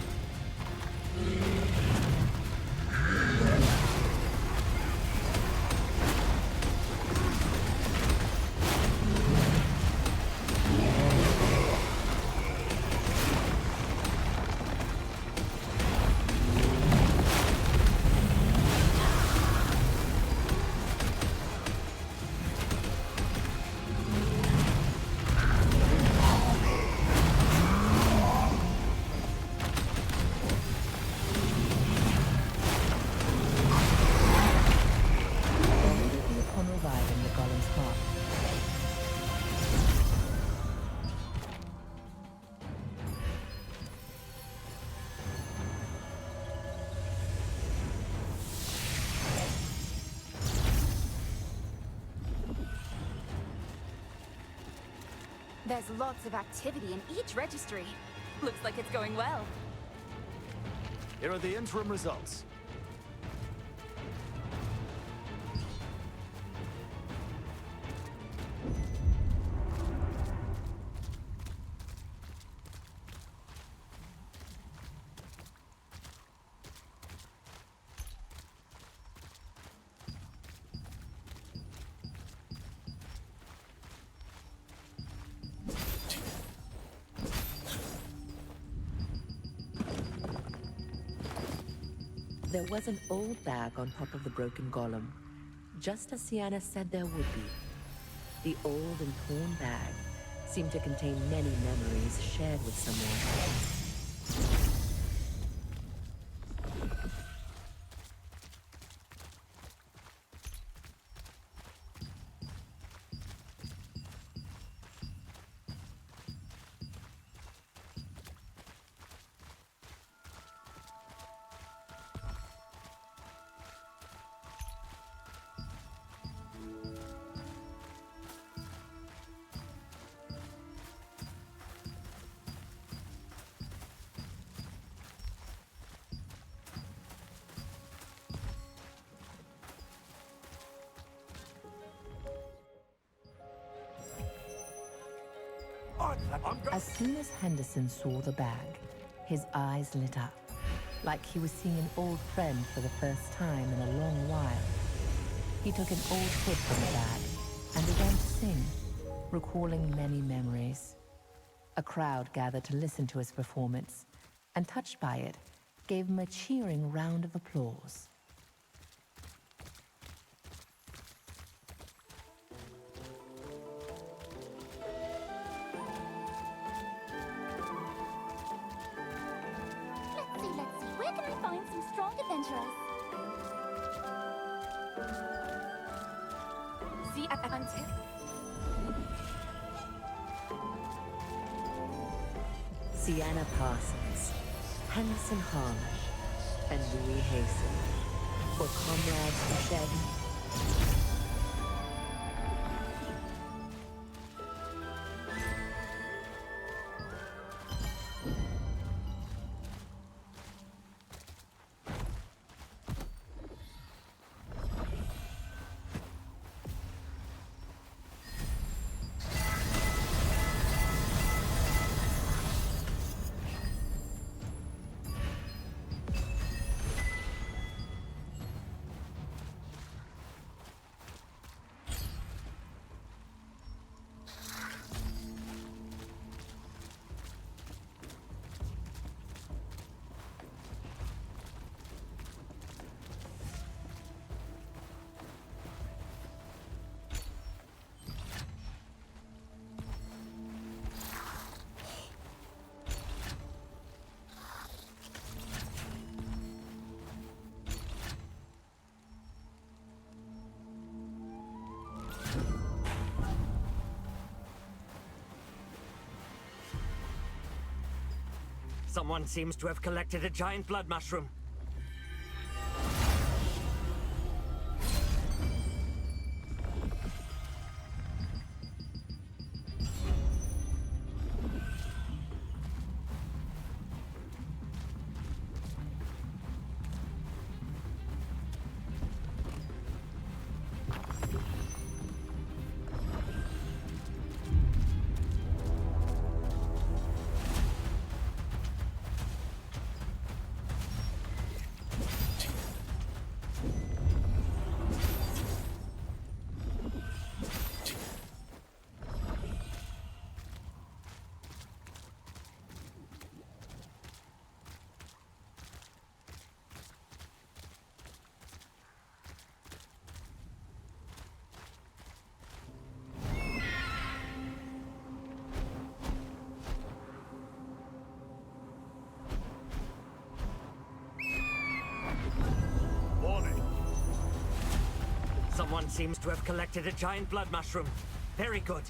There's lots of activity in each registry. Looks like it's going well. Here are the interim results. There was an old bag on top of the broken golem, just as Sienna said there would be. The old and torn bag seemed to contain many memories shared with someone. As soon as Henderson saw the bag, his eyes lit up, like he was seeing an old friend for the first time in a long while. He took an old hood from the bag and began to sing, recalling many memories. A crowd gathered to listen to his performance, and touched by it, gave him a cheering round of applause. Sienna Parsons, Henderson Harnish, and Louis Hasten were comrades who shared. Someone seems to have collected a giant blood mushroom. Someone seems to have collected a giant blood mushroom. Very good.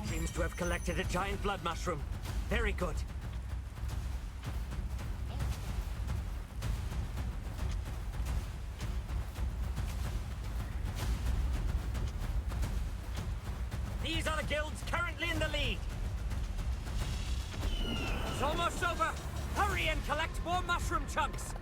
Seems to have collected a giant blood mushroom. Very good. These are the guilds currently in the lead. It's almost over. Hurry and collect more mushroom chunks.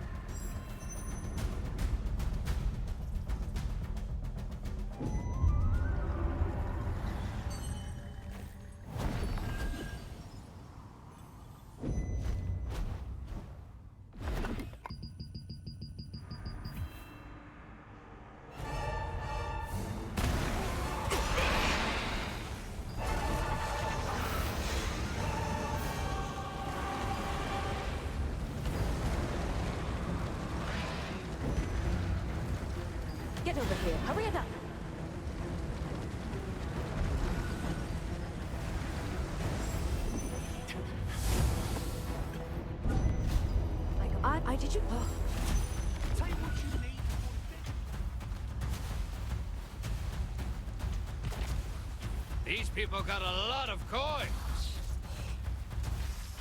Get over here. Hurry it up. I did you? Oh. These people got a lot of coins.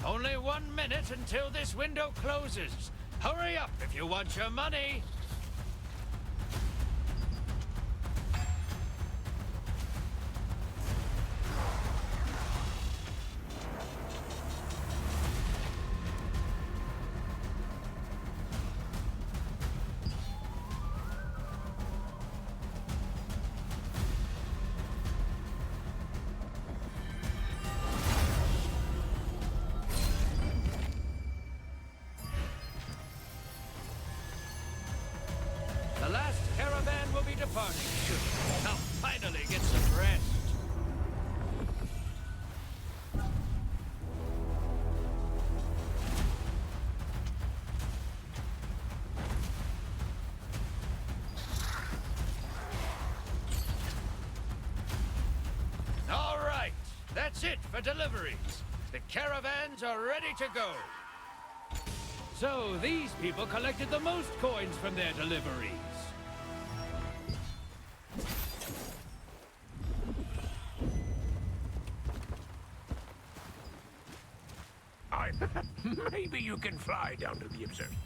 Only 1 minute until this window closes. Hurry up if you want your money. The last caravan will be departing soon. I'll finally get some rest. All right, that's it for deliveries. The caravans are ready to go. So these people collected the most coins from their deliveries. Maybe you can fly down to the observatory.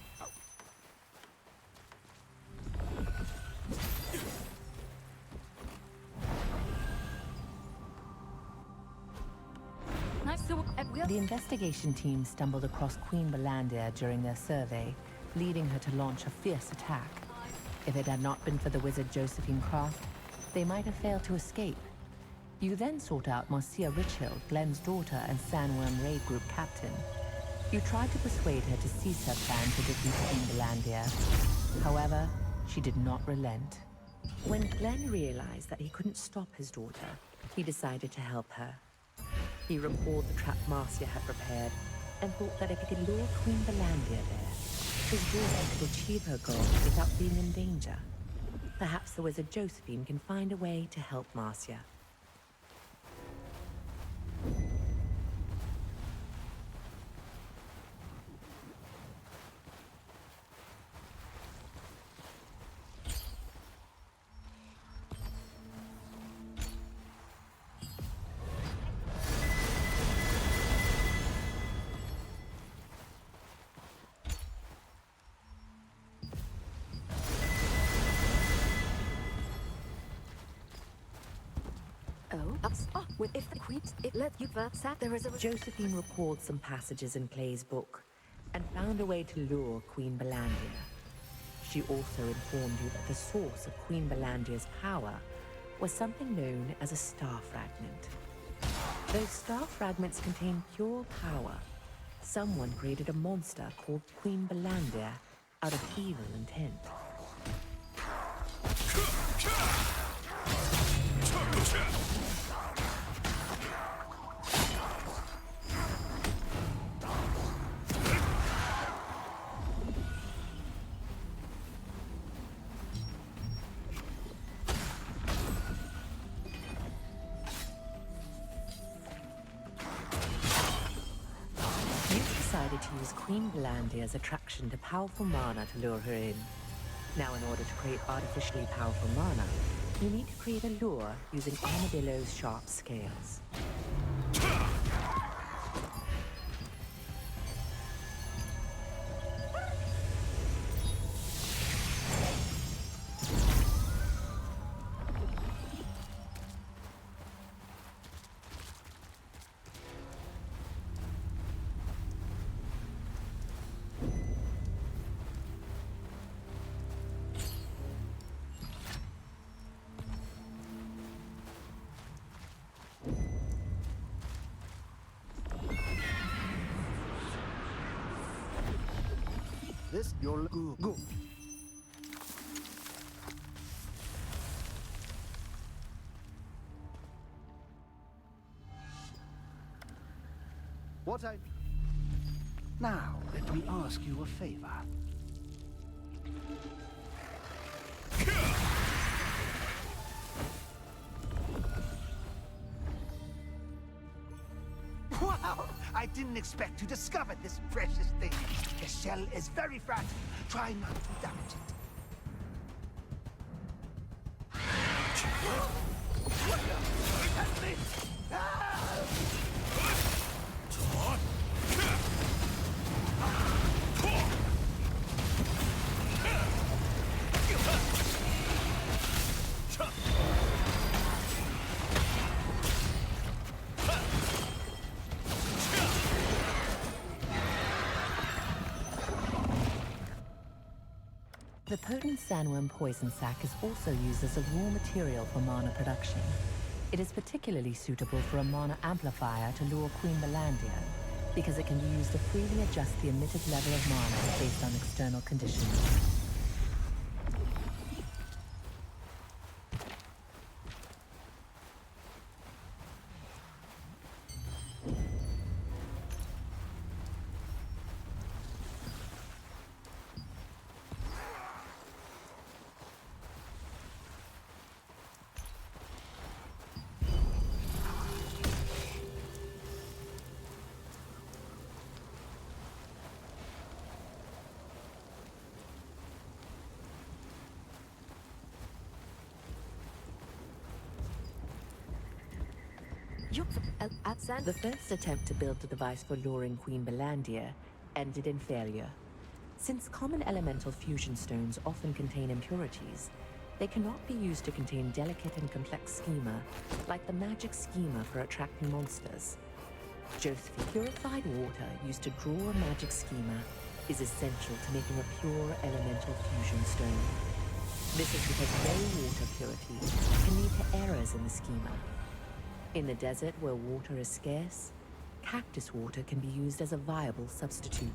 The investigation team stumbled across Queen Belandia during their survey, leading her to launch a fierce attack. If it had not been for the wizard Josephine Craft, they might have failed to escape. You then sought out Marcia Richhill, Glenn's daughter and Sandworm Raid Group captain. You tried to persuade her to cease her plan to defeat Queen Belandia. However, she did not relent. When Glenn realized that he couldn't stop his daughter, he decided to help her. He recalled the trap Marcia had prepared and thought that if he could lure Queen Belandia there, his daughter could achieve her goal without being in danger. Perhaps the wizard Josephine can find a way to help Marcia. If the creeps, it let you sat there as a... Josephine recalled some passages in Clay's book and found a way to lure Queen Belandia. She also informed you that the source of Queen Belandia's power was something known as a star fragment. Those star fragments contain pure power. Someone created a monster called Queen Belandia out of evil intent. To use Queen Belandia's attraction to powerful mana to lure her in. Now, in order to create artificially powerful mana, you need to create a lure using Armadillo's sharp scales. This your go. What I... Now, let me ask you a favor. Wow! I didn't expect to discover this precious thing. The shell is very fragile. Try not to damage it. What the? It has me! The potent sandworm poison sac is also used as a raw material for mana production. It is particularly suitable for a mana amplifier to lure Queen Melandia, because it can be used to freely adjust the emitted level of mana based on external conditions. The first attempt to build a device for luring Queen Melandia ended in failure. Since common elemental fusion stones often contain impurities, they cannot be used to contain delicate and complex schema, like the magic schema for attracting monsters. Josephine, purified water used to draw a magic schema, is essential to making a pure elemental fusion stone. This is because low water purity can lead to errors in the schema. In the desert where water is scarce, cactus water can be used as a viable substitute.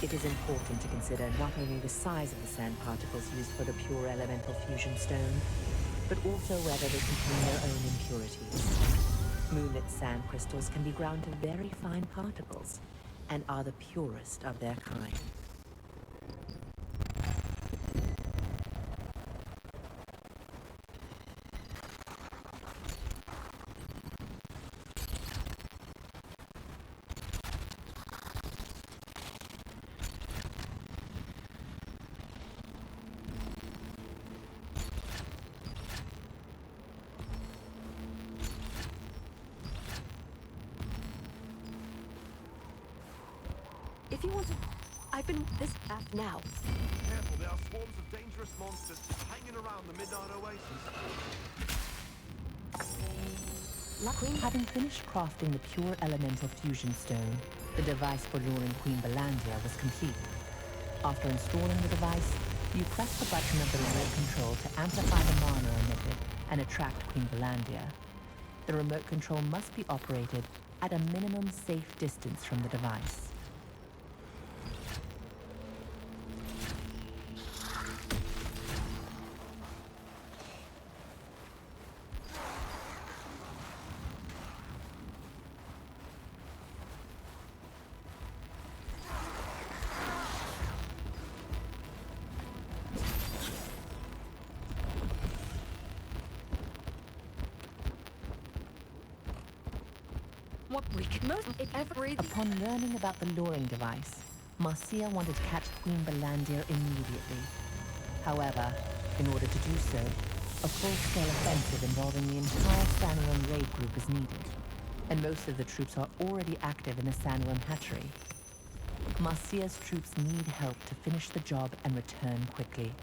It is important to consider not only the size of the sand particles used for the pure elemental fusion stone, but also whether they contain their own impurities. Moonlit sand crystals can be ground to very fine particles, and are the purest of their kind. If you want to... I've been this path now. Careful, there are swarms of dangerous monsters hanging around the Midnight Oasis. Having finished crafting the pure elemental fusion stone, the device for luring Queen Belandia was complete. After installing the device, you press the button of the remote control to amplify the mana emitted and attract Queen Belandia. The remote control must be operated at a minimum safe distance from the device. What we can most if ever read. Upon learning about the luring device, Marcia wanted to catch Queen Belandia immediately. However, in order to do so, a full-scale offensive involving the entire Sandworm raid group is needed, and most of the troops are already active in the Sandworm hatchery. Marcia's troops need help to finish the job and return quickly.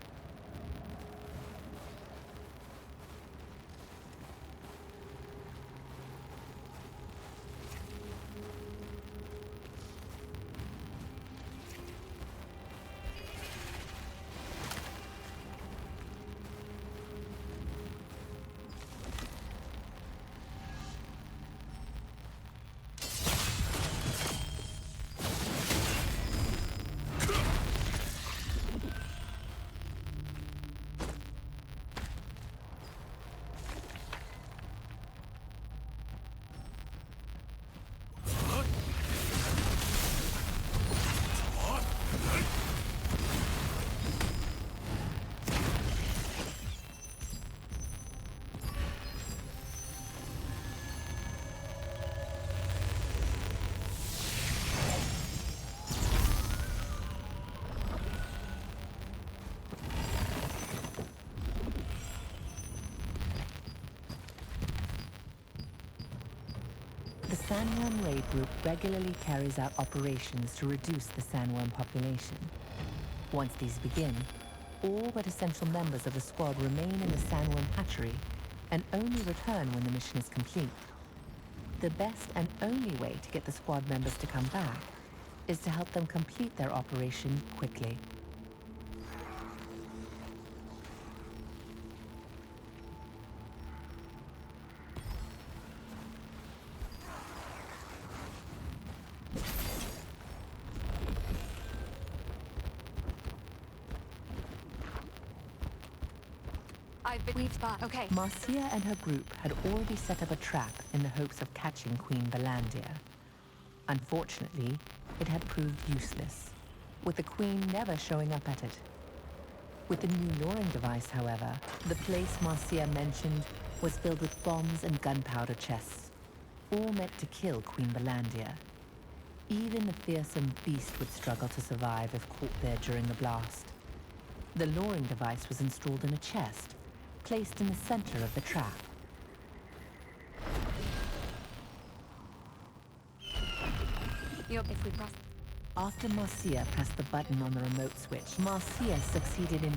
The Sandworm raid group regularly carries out operations to reduce the Sandworm population. Once these begin, all but essential members of the squad remain in the Sandworm hatchery and only return when the mission is complete. The best and only way to get the squad members to come back is to help them complete their operation quickly. Okay. Marcia and her group had already set up a trap in the hopes of catching Queen Belandia. Unfortunately, it had proved useless, with the Queen never showing up at it. With the new luring device, however, the place Marcia mentioned was filled with bombs and gunpowder chests, all meant to kill Queen Belandia. Even the fearsome beast would struggle to survive if caught there during the blast. The luring device was installed in a chest, placed in the center of the trap. If we press... After Marcia pressed the button on the remote switch, Marcia succeeded in...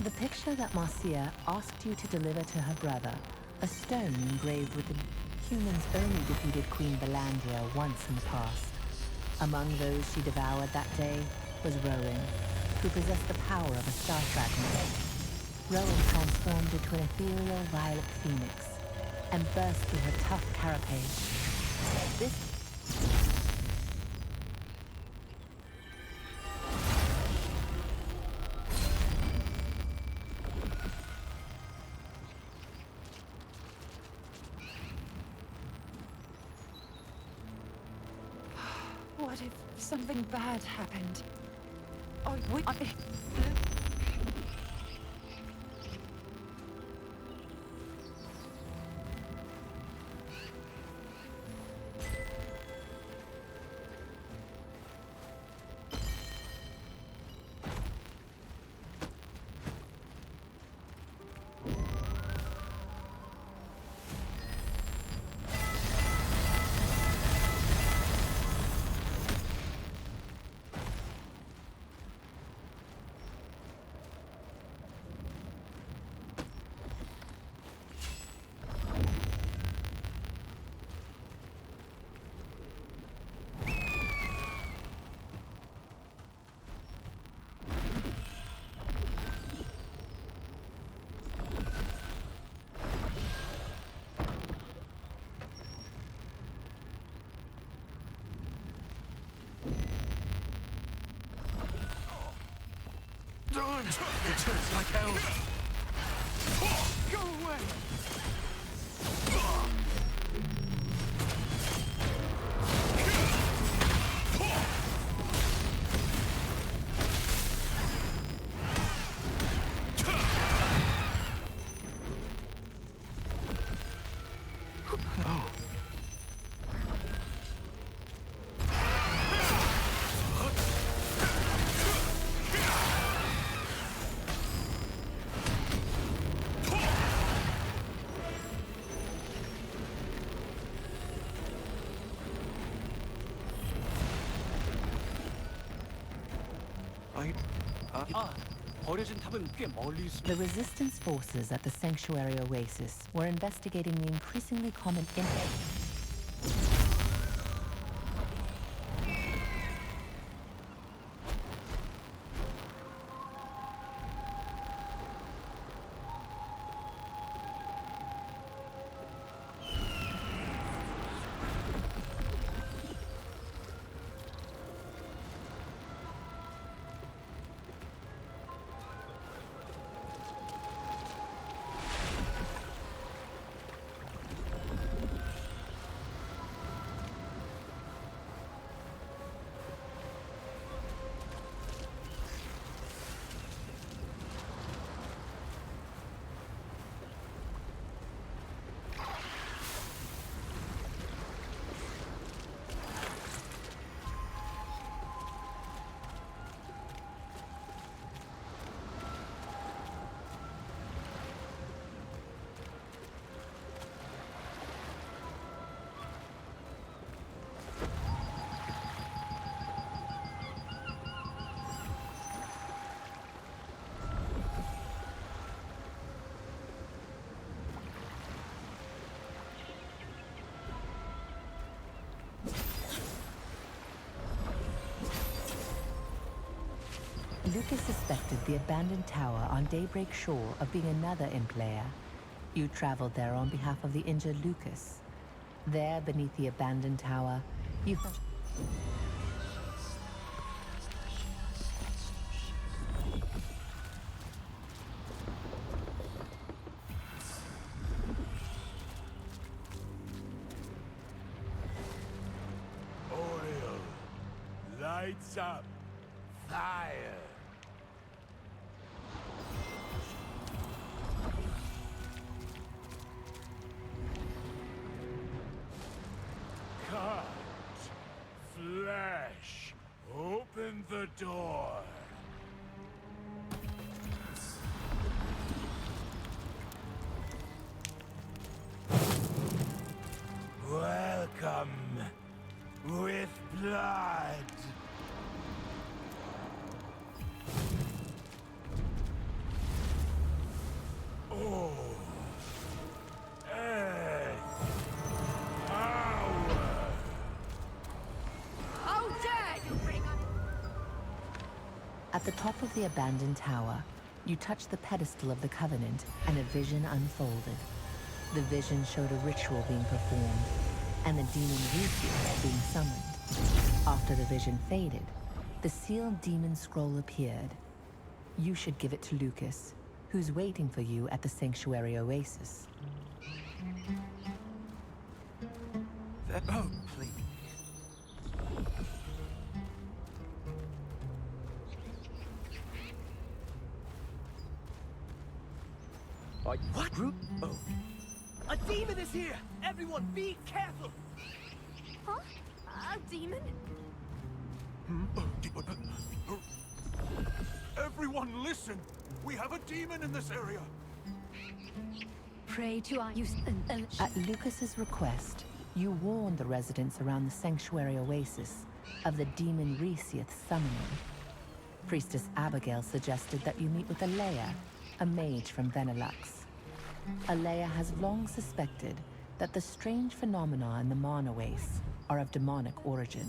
The picture that Marcia asked you to deliver to her brother, a stone engraved with the humans only defeated Queen Belandia once in the past. Among those she devoured that day was Rowan, who possessed the power of a star fragment. Rowan transformed into an ethereal violet phoenix and burst through her tough carapace. What if something bad happened? Oh, would I... It hurts like hell. Go away! 버려진 탑은 꽤 멀리 있습니다. The resistance forces at the Sanctuary Oasis were investigating the increasingly common Lucas suspected the abandoned tower on Daybreak Shore of being another in-player. You traveled there on behalf of the injured Lucas. There, beneath the abandoned tower, you found... Oil. Lights up. Fire. Cut. Flesh. Open the door. Welcome. With blood. Oh. Power. How dare you bring up... At the top of the abandoned tower, you touched the pedestal of the Covenant and a vision unfolded. The vision showed a ritual being performed and the demon Rufius being summoned. After the vision faded, the sealed demon scroll appeared. You should give it to Lucas, who's waiting for you at the Sanctuary Oasis. Oh, please. What? Oh. A demon is here! Everyone, be careful! Huh? A demon? Everyone listen! We have a demon in this area! Pray to our use. At Lucas's request, you warned the residents around the sanctuary oasis of the demon Resiath's summoning. Priestess Abigail suggested that you meet with Alea, a mage from Venelux. Alea has long suspected that the strange phenomena in the Mana Wastes are of demonic origin.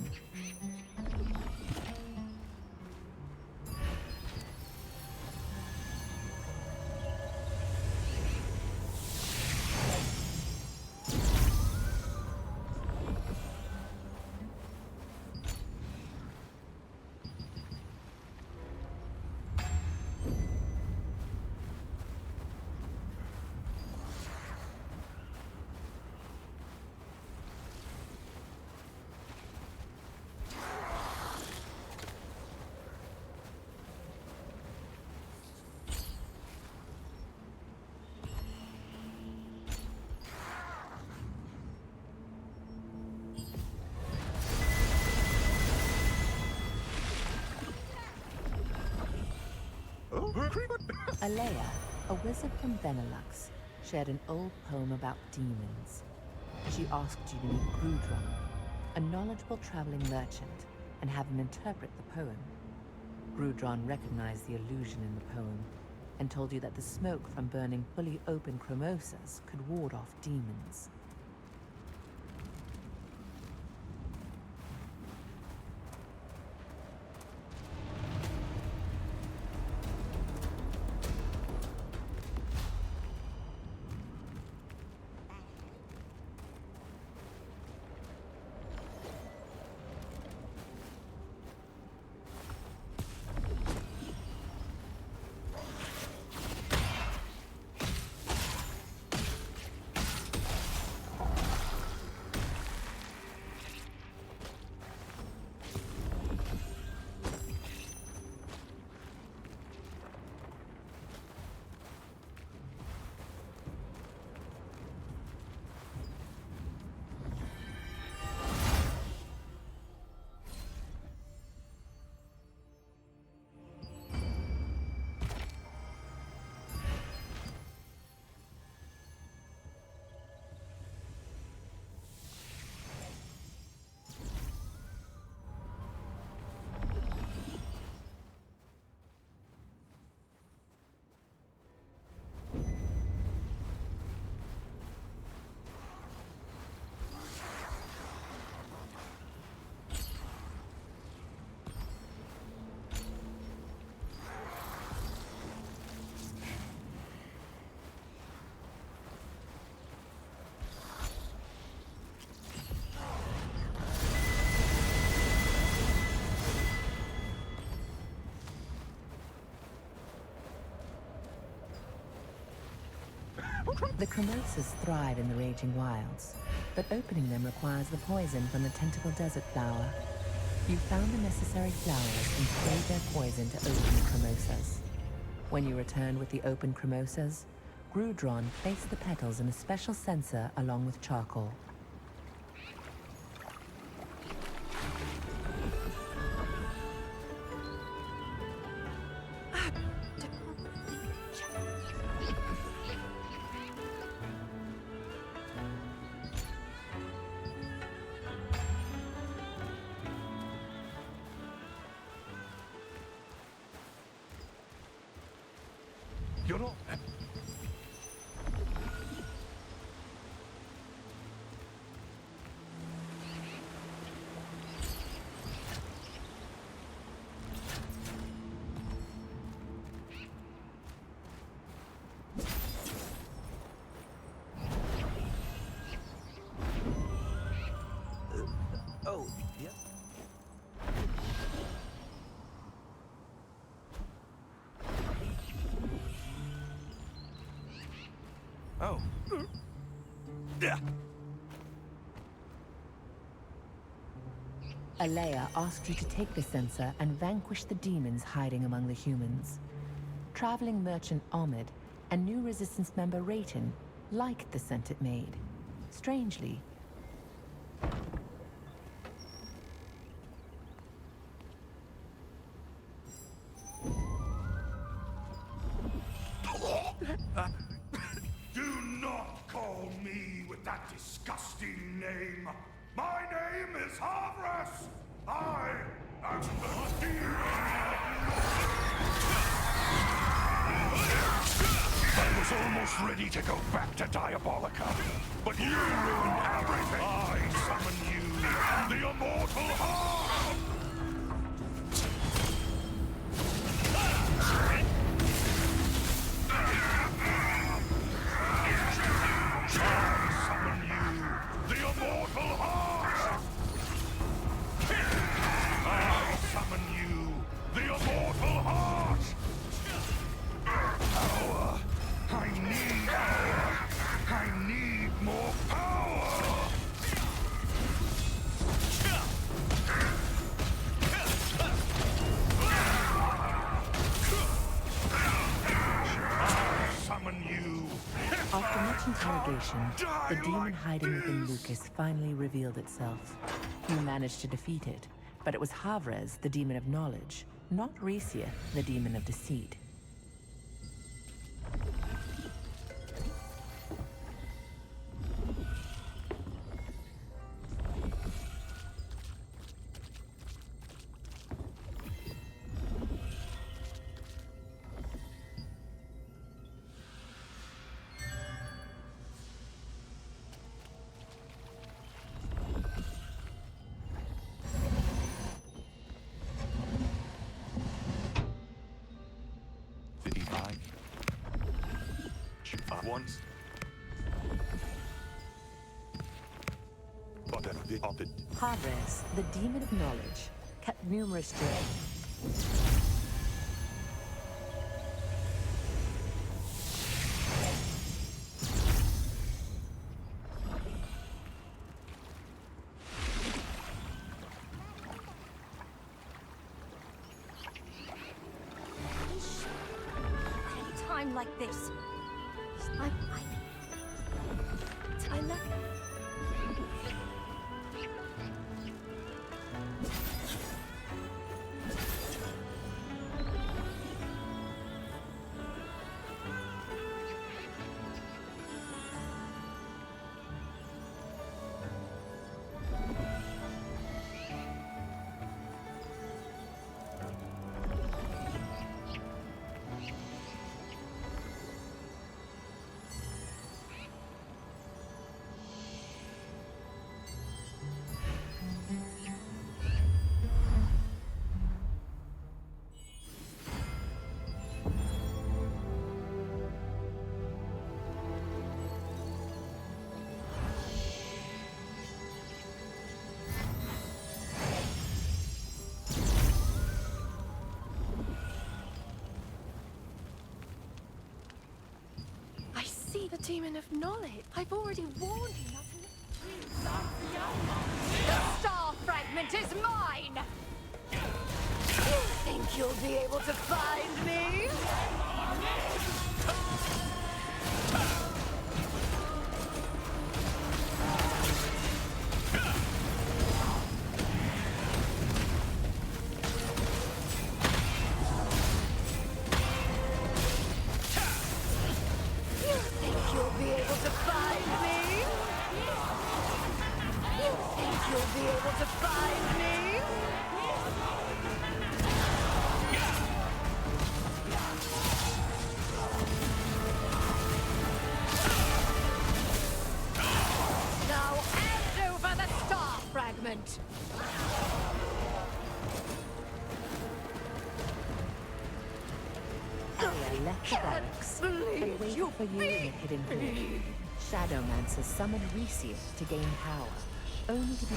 Alea, a wizard from Benelux, shared an old poem about demons. She asked you to meet Grudron, a knowledgeable traveling merchant, and have him interpret the poem. Grudron recognized the allusion in the poem and told you that the smoke from burning fully open chromosas could ward off demons. The chromosas thrive in the raging wilds, but opening them requires the poison from the tentacle desert flower. You found the necessary flowers and sprayed their poison to open the chromosas. When you returned with the open chromosas, Grudron placed the petals in a special censer along with charcoal. You're not... Oh, yeah. Oh. Alea asked you to take the censer and vanquish the demons hiding among the humans. Traveling merchant Ahmed and new Resistance member Rayton liked the scent it made. Strangely, Do not call me with that disgusting name. My name is Havras. I am the demon. I was almost ready to go back to Diabolica, but you ruined everything. I summon you, the immortal heart. after much interrogation, the demon hiding within Lucas finally revealed itself. He managed to defeat it, but it was Havres, the demon of knowledge, not Recia, the demon of deceit. Once. Havres, the demon of knowledge, kept numerous journeys. Time like this. I love the demon of knowledge. I've already warned you not to... The star fragment is mine! You think you'll be able to find me? Left the barracks and waited for you in a hidden room. Shadowmancers summoned Recia to gain power, only to be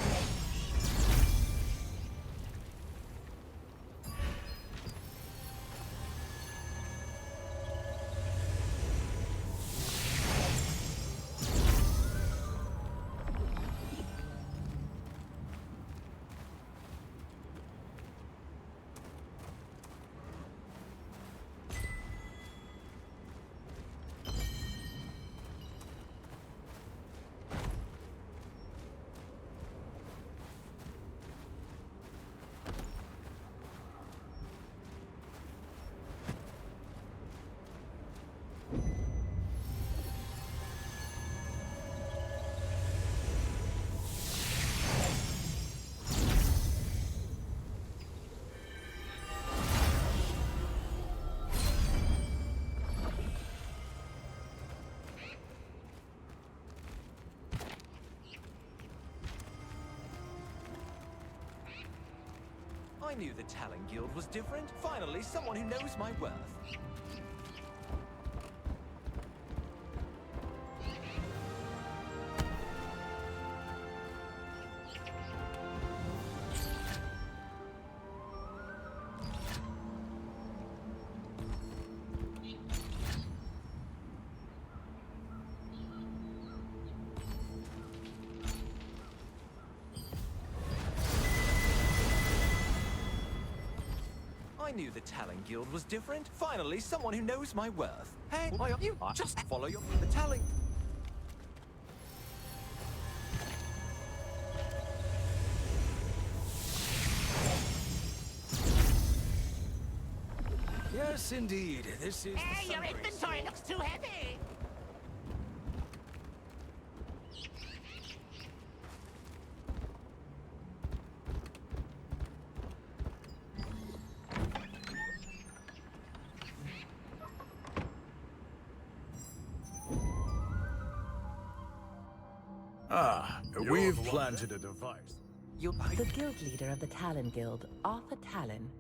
knew the Talon Guild was different. Finally, someone who knows my worth. I knew the Talon Guild was different. Finally, someone who knows my worth. Hey, you just follow your... The Talon... Yes, indeed. This is... Hey, your inventory looks too heavy! Ah, we've planted a device. The guild leader of the Talon Guild, Arthur Talon.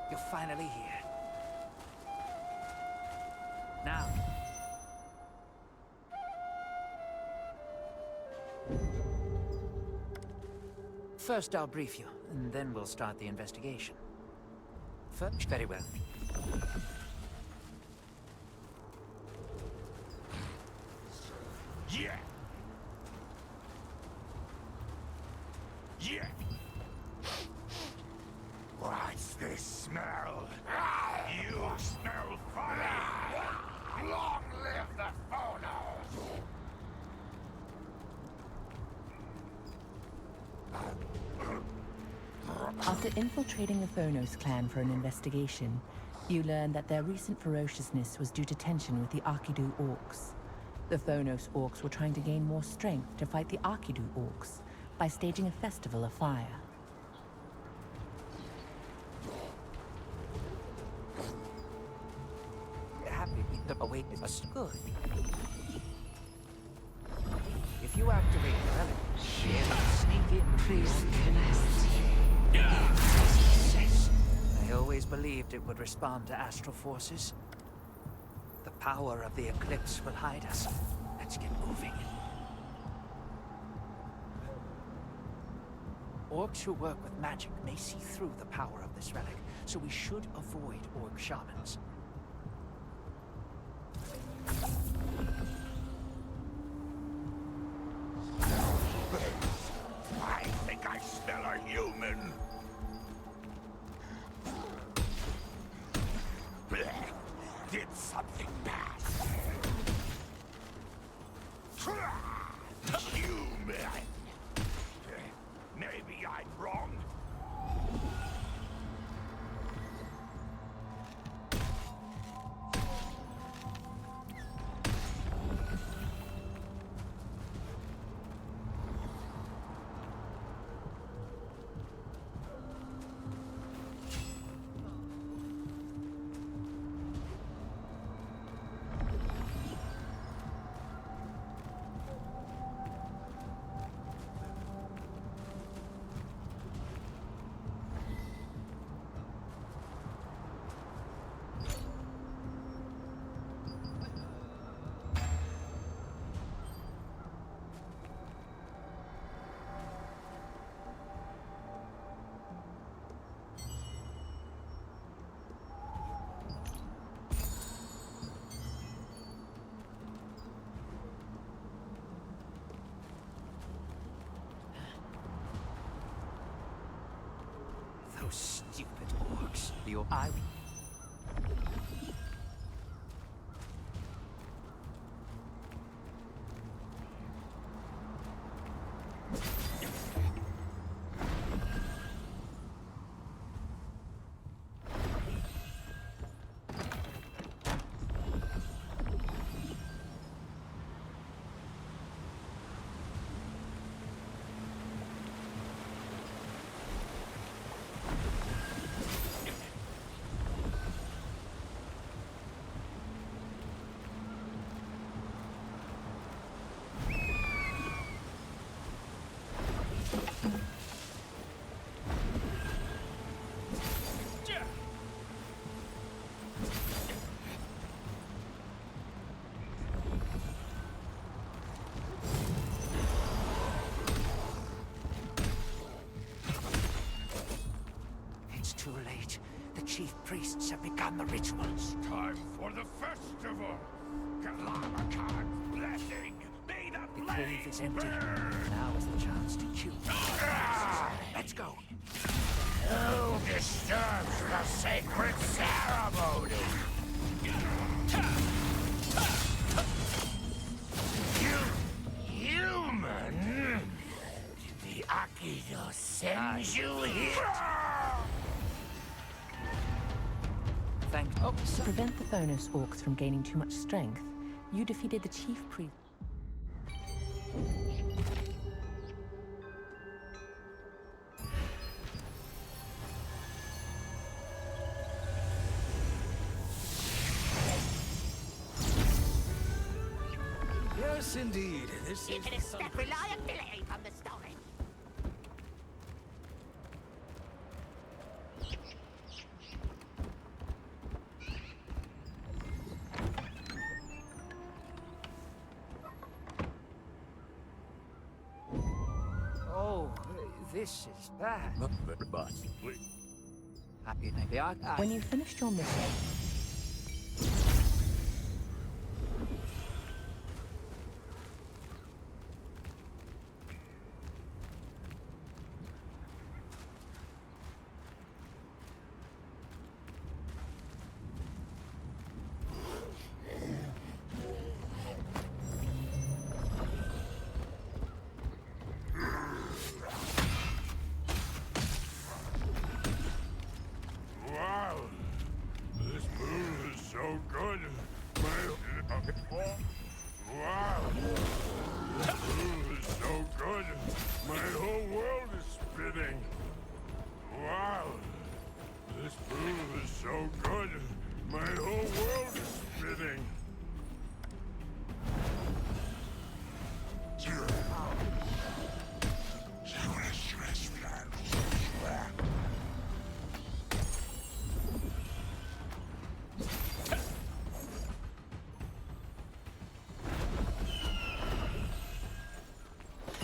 You're finally here. Now. First, I'll brief you, and then we'll start the investigation. First, very well. Yeah! Yeah! What's this smell? You smell funny! Long live the phonos! After infiltrating the Phonos clan for an investigation, you learn that their recent ferociousness was due to tension with the Arkidu orcs. The Phonos orcs were trying to gain more strength to fight the Arkidu orcs by staging a festival of fire. Happy the awakeness is good. If you activate the relic, sneak in I always believed it would respond to astral forces. The power of the eclipse will hide us. Let's get moving. Orcs who work with magic may see through the power of this relic, so we should avoid orc shamans. I think I smell a human! Did something pass? Human! Maybe I'm wrong. Those stupid orcs. I... chief priests have begun the ritual. It's time for the festival. Galamakan's blessing. Be the The cave is empty. Now is the chance to choose. Let's go. Who disturbs the sacred ceremony? You human? Did the Akido send you here? Thank To prevent the Thanos orcs from gaining too much strength, you defeated the chief priest. Yes, indeed. This You is can the expect reliability from the story. Oh, this is bad. Happy maybe I. When you finished your mission, Wow, this moon is so good. Wow, this moon is so good. My whole world is spinning. Wow, this moon is so good. My whole world is spinning.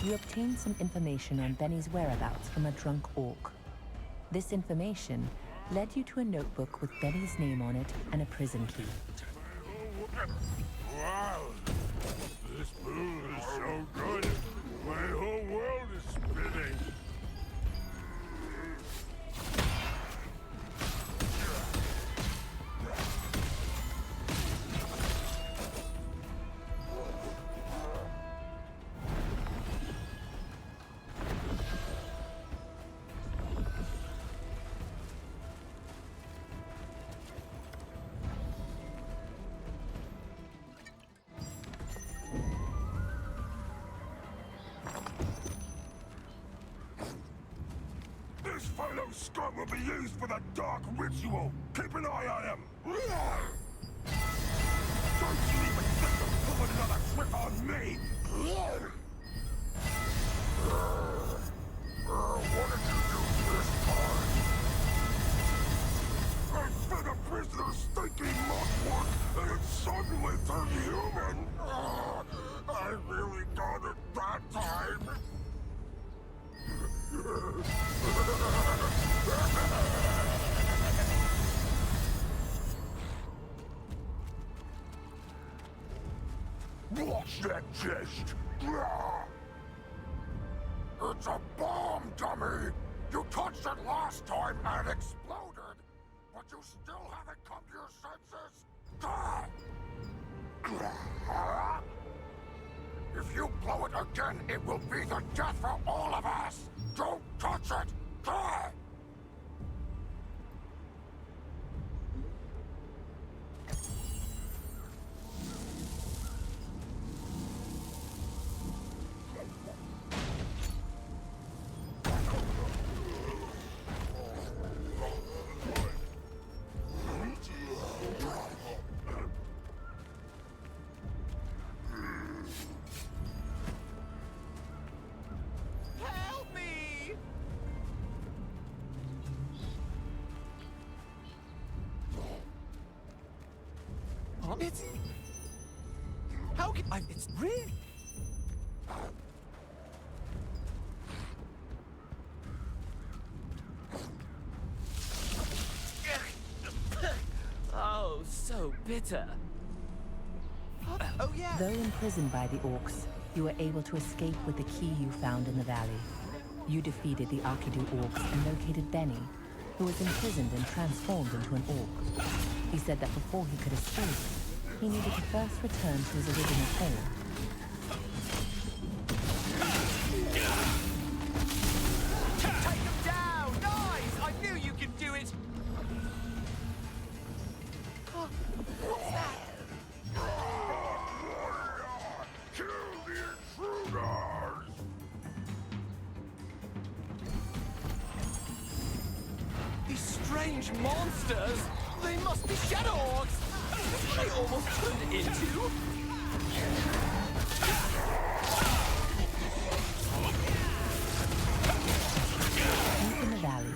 you obtained some information on Benny's whereabouts from a drunk orc. This information led you to a notebook with Benny's name on it and a prison key. Wow, this moon is so good. My whole world is spinning. This fellow scum will be used for the dark ritual. Keep an eye on him. Don't you even think of pulling another trick on me. What did you do this time? I fed a prisoner stinky mothwork and it suddenly turned human. I really got it that time. Watch that chest! It's a bomb, dummy! You touched it last time and it exploded! But you still haven't come to your senses? If you blow it again, it will be the death for all of us! Don't touch it! Help me! It's... How can I... It's real! better. Oh yeah. Though imprisoned by the orcs, you were able to escape with the key you found in the valley. You defeated the Arkidu orcs and located Benny, who was imprisoned and transformed into an orc. He said that before he could escape, he needed to first return to his original form. Take him down! Nice! I knew you could do it! Oh, what's that? Kill the intruders! These strange monsters! They must be shadow orcs! That's what they almost turned into! Deep in the valley,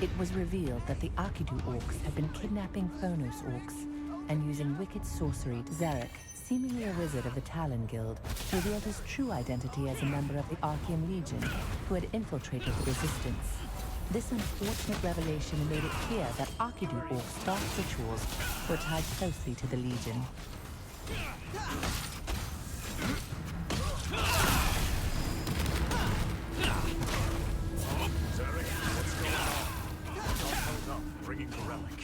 it was revealed that the Arkidu orcs had been kidnapping Phonos orcs and using wicked sorcery. Zarek, seemingly a wizard of the Talon Guild, revealed his true identity as a member of the Archean Legion who had infiltrated the Resistance. This unfortunate revelation made it clear that Arkidu orcs' dark rituals were tied closely to the Legion. Zarek, what's going on? Don't hold up, bringing the relic.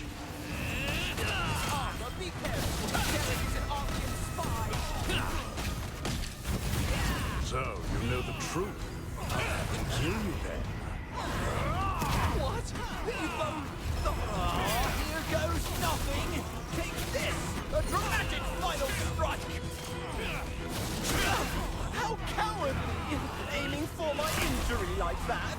Armor, be careful! Derek is an Archean spy! So, you know the truth. I'll kill you then. What? You both... Oh, here goes nothing! Take this! A dramatic final strike! How cowardly! Aiming for my injury like that!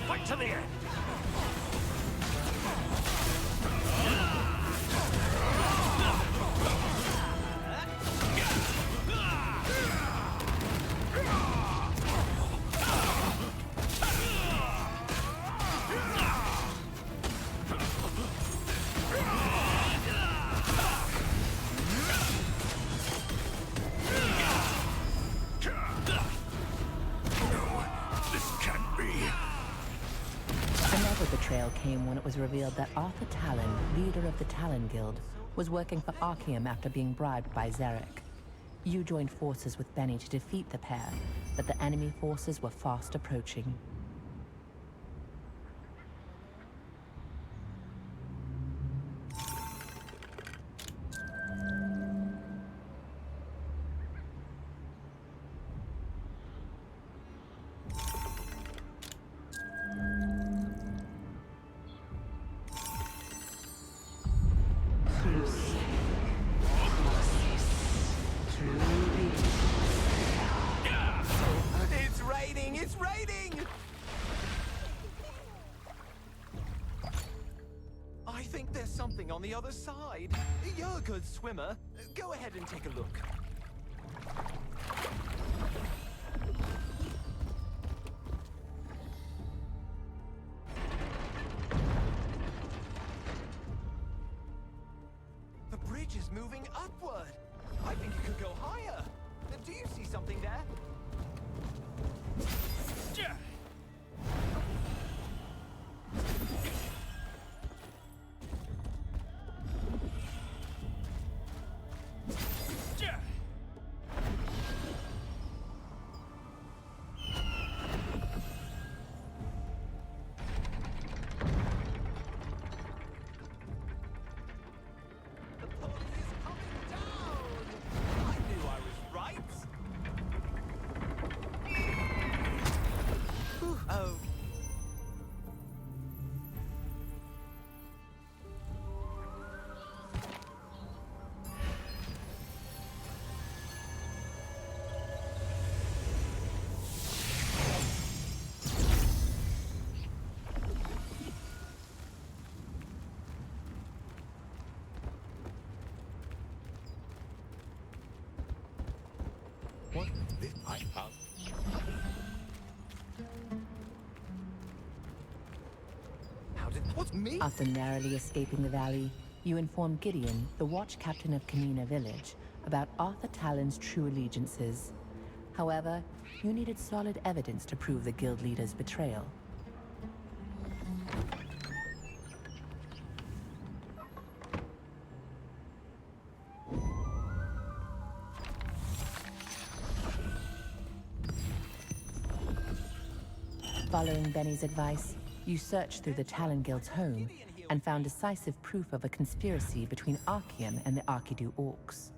Fight to the end! Betrayal came when it was revealed that Arthur Talon, leader of the Talon Guild, was working for Archeum after being bribed by Zarek. You joined forces with Benny to defeat the pair, but the enemy forces were fast approaching. It's raining! It's raining! I think there's something on the other side. You're a good swimmer. Go ahead and take a look. The bridge is moving upward. I think it could go higher. Do you see something there? What? This I have. What's me? After narrowly escaping the valley, you inform Gideon, the watch captain of Kanina village, about Arthur Talon's true allegiances. However, you needed solid evidence to prove the guild leader's betrayal. Following Benny's advice, you searched through the Talon Guild's home and found decisive proof of a conspiracy between Archean and the Archidu orcs.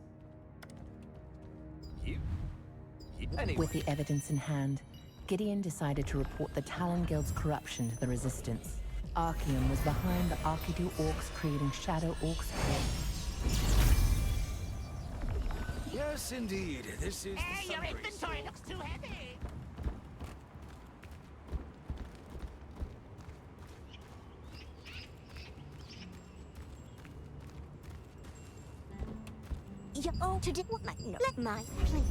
With the evidence in hand, Gideon decided to report the Talon Guild's corruption to the Resistance. Archean was behind the Archidu orcs creating Shadow Orcs. Yes, indeed. This is the Your inventory looks too heavy. You altered it. What? No. Let my please.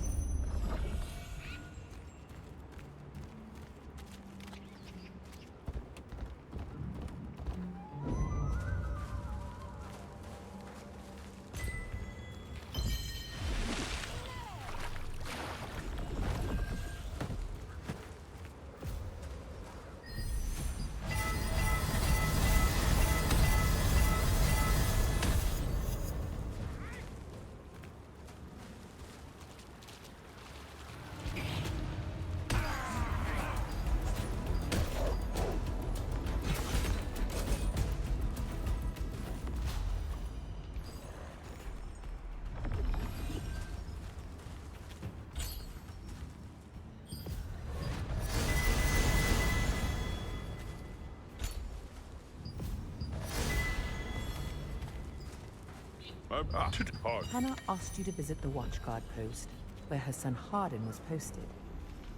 Hannah asked you to visit the Watchguard post, where her son Hardin was posted.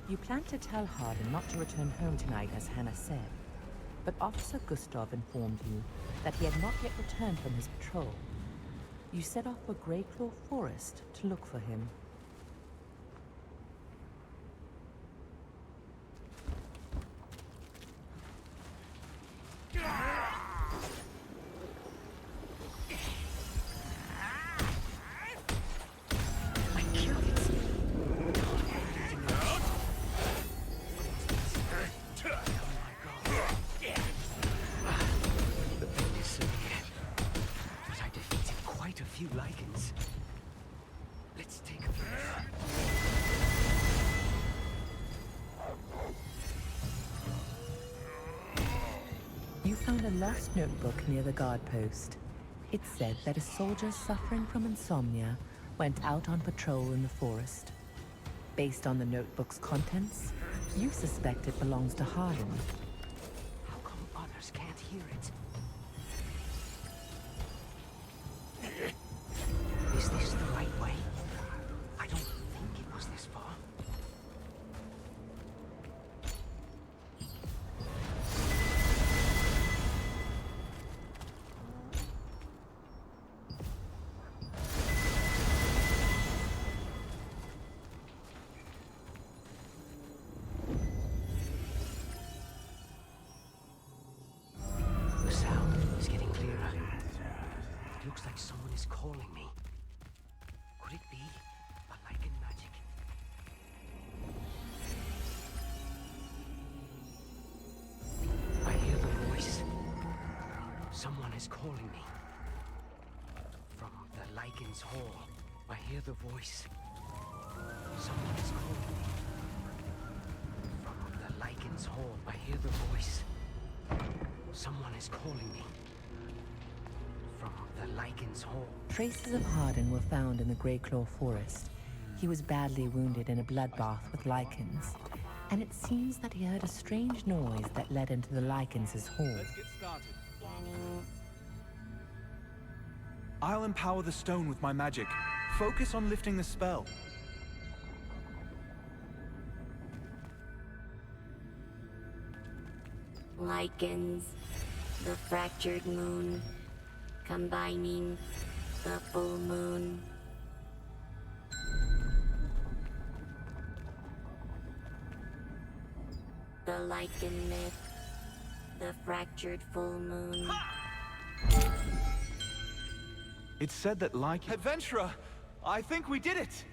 You planned to tell Hardin not to return home tonight, as Hannah said, but Officer Gustav informed you that he had not yet returned from his patrol. You set off for Greyclaw Forest to look for him. You found a lost notebook near the guard post. It said that a soldier suffering from insomnia went out on patrol in the forest. Based on the notebook's contents, you suspect it belongs to Hardin. How come others can't hear it? Is this the right way? I don't think it was this far. Looks like someone is calling me. Could it be a lichen magic? I hear the voice. Someone is calling me. From the Lycan's Hall, I hear the voice. Someone is calling me. From the Lycan's Hall, I hear the voice. Someone is calling me. From the Lycan's Hall. Traces of Hardin were found in the Greyclaw Forest. He was badly wounded in a bloodbath with lichens, and it seems that he heard a strange noise that led into the Lycans' hall. Let's get started. I'll empower the stone with my magic. Focus on lifting the spell. Lichens, the fractured moon, combining the full moon. The lichen myth. The fractured full moon. It said that lichen... Adventurer! I think we did it!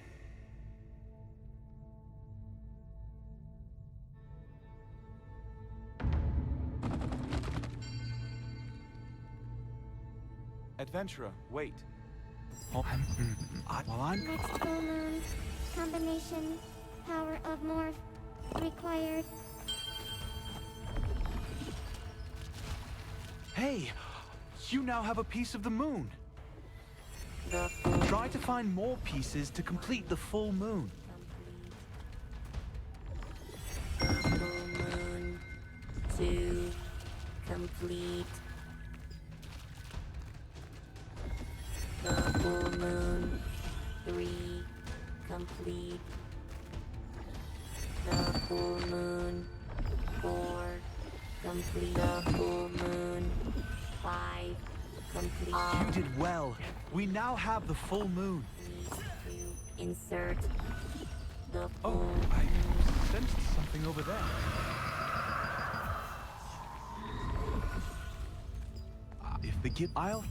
Adventurer, wait. Oh, Next full moon. Combination. Power of morph. Required. Hey! You now have a piece of the moon! Try to find more pieces to complete the full moon. Full moon. 2. Complete. The full moon. 3. Complete. The full moon. 4. Complete. The full moon. 5. Complete. You did well. We now have the full moon. Insert the full Oh, I sensed something over there. If the I'll...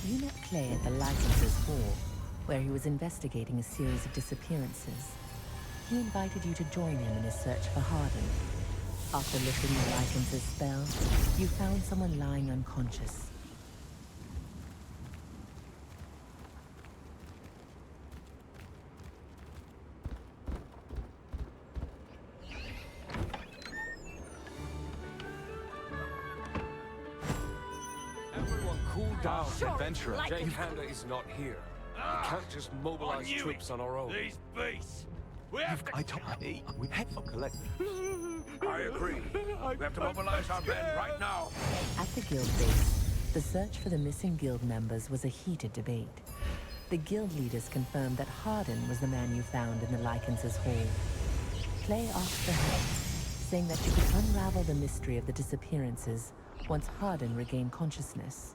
You met Clay at the Licenses Hall, where he was investigating a series of disappearances. He invited you to join him in his search for Hardin. After lifting the Licenses spell, you found someone lying unconscious. Everyone cool down, adventurer. J-Panda is not here. We can't just mobilize troops on our own. These beasts! We have to... We head for collect. I agree. We have to mobilize our men right now. At the guild base, the search for the missing guild members was a heated debate. The guild leaders confirmed that Hardin was the man you found in the Licenses Hall. Clay asked for help, saying that you could unravel the mystery of the disappearances once Hardin regained consciousness.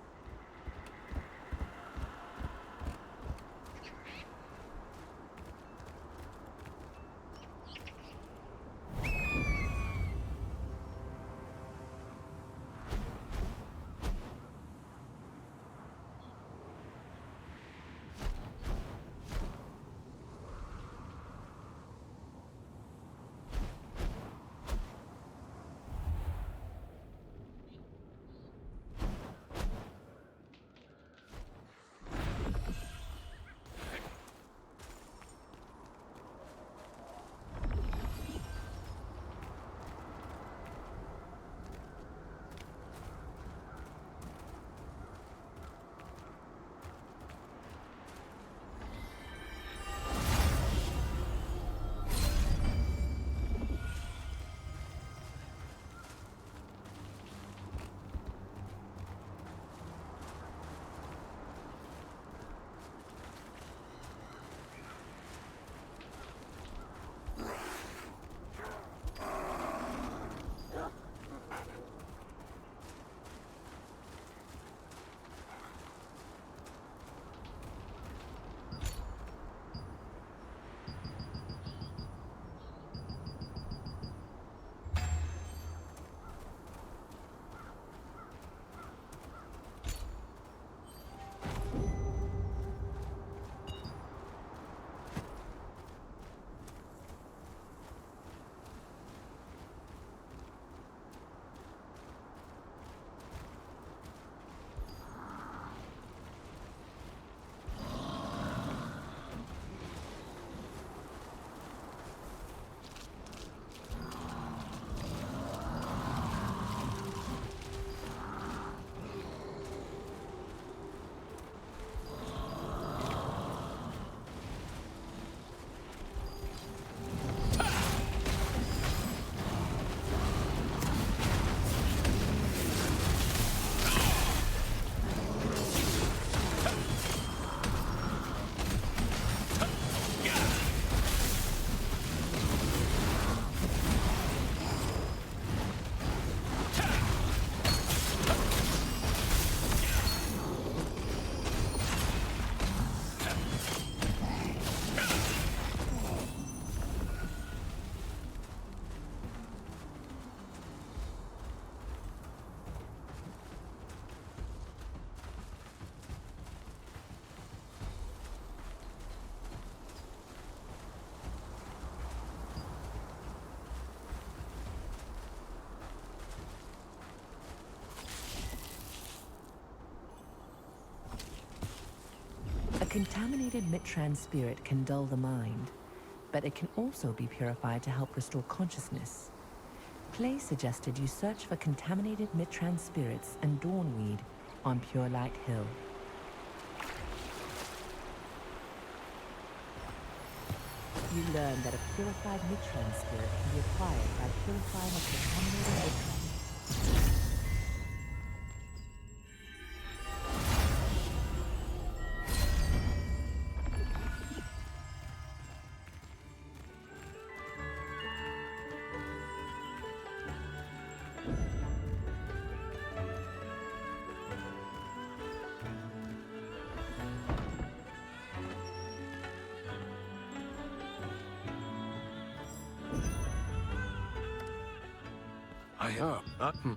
contaminated Mitran spirit can dull the mind, but it can also be purified to help restore consciousness. Clay suggested you search for contaminated Mitran spirits and Dawnweed on Pure Light Hill. You learn that a purified Mitran spirit can be acquired by purifying a contaminated Mitran.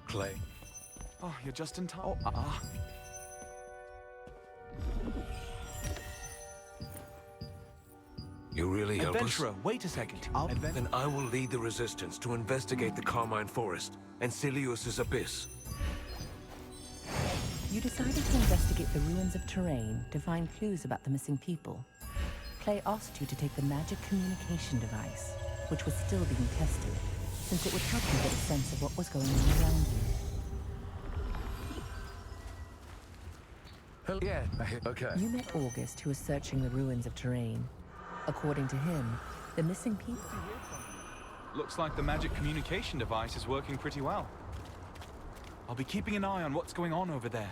Clay. Oh, you're just in time. You really help us? Adventurer, wait a second. Then I will lead the resistance to investigate the Carmine Forest and Silius's Abyss. You decided to investigate the ruins of terrain to find clues about the missing people. Clay asked you to take the magic communication device, which was still being tested, since it would help you get a sense of what was going on around you. Hell yeah. Okay. You met August, who was searching the ruins of terrain. According to him, the missing people... Looks like the magic communication device is working pretty well. I'll be keeping an eye on what's going on over there.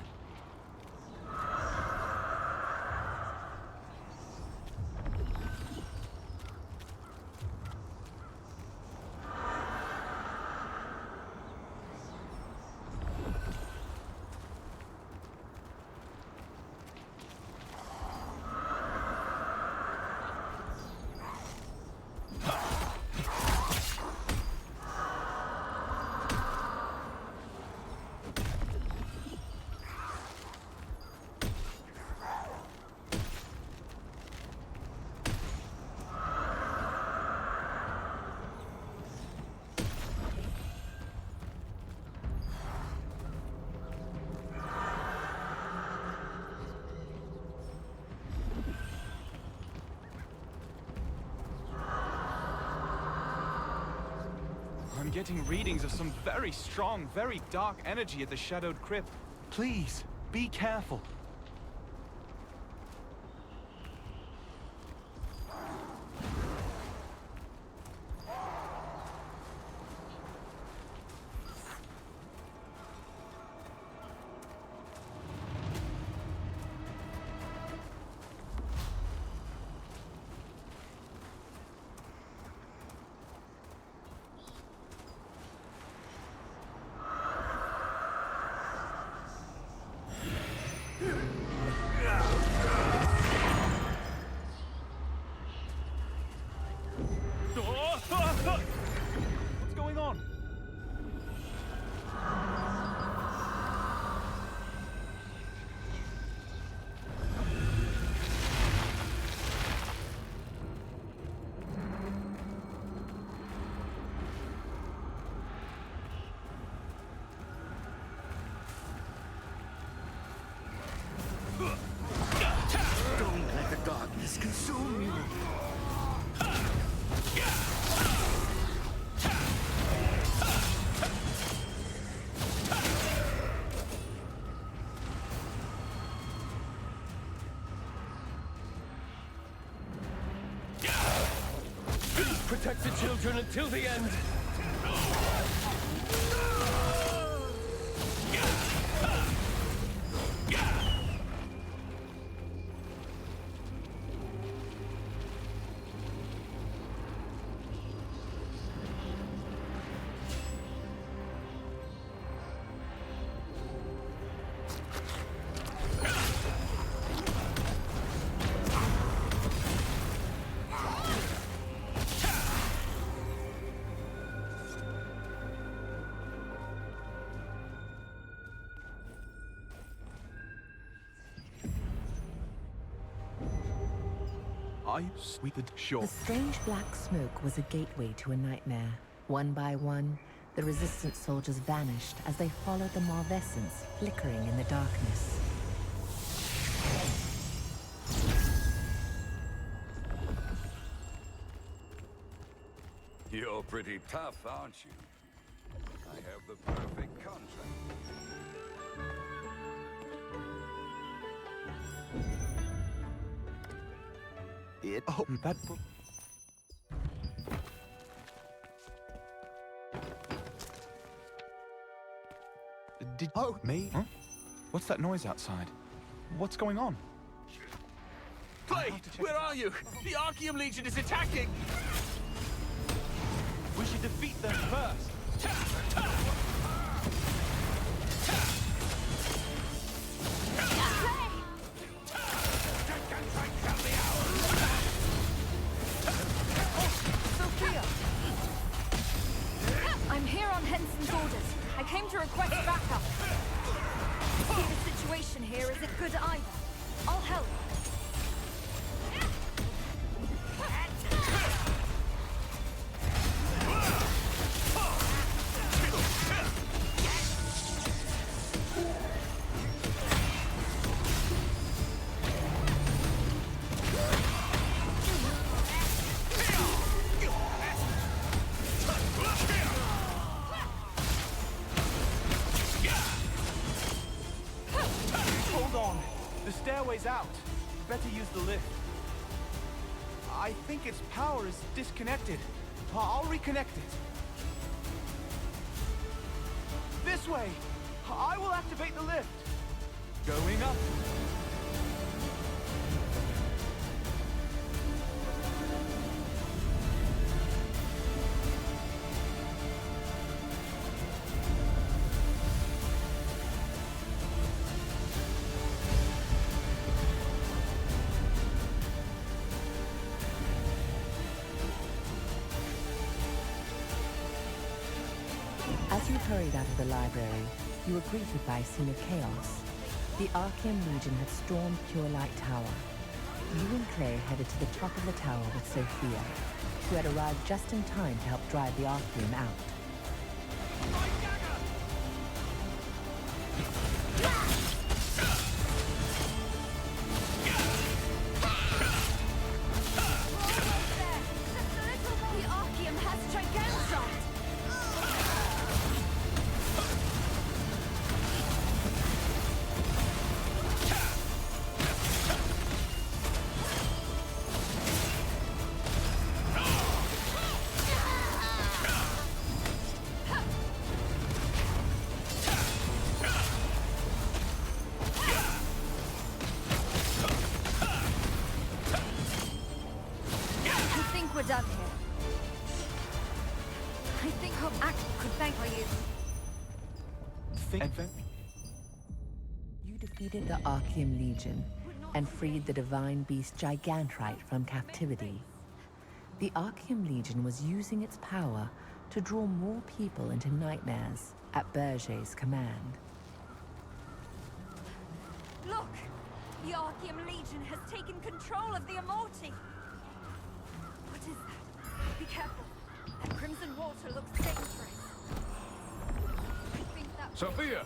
I'm getting readings of some very strong, very dark energy at the Shadowed Crypt. Please, be careful. What's going on? Don't let the darkness consume you. Protect the children until the end. Are you sweet? Sure. The strange black smoke was a gateway to a nightmare. One by one, the resistance soldiers vanished as they followed the Malvescence flickering in the darkness. pretty tough, aren't you? I have the perfect contract. That... Me? Huh? What's that noise outside? What's going on? Clay, where are you? The Archeum Legion is attacking! We should defeat them first! Sophia! I'm here on Henson's orders. I came to request backup. See, the situation here isn't good either. I'll help. Out. Better use the lift. I think its power is disconnected. I'll reconnect it. This way! I will activate the lift. Going up. As you hurried out of the library, you were greeted by a scene of chaos. The Archeum Legion had stormed Pure Light Tower. You and Clay headed to the top of the tower with Sophia, who had arrived just in time to help drive the Archeum out. The Archeum has Gigantrite! We're done here. I think our Pact could thank you. You defeated the Archeum Legion and freed the divine beast Gigantrite from captivity. The Archeum Legion was using its power to draw more people into nightmares at Berger's command. Look! The Archeum Legion has taken control of the Immorti! What is that? Be careful. That crimson water looks dangerous. I think that Sophia!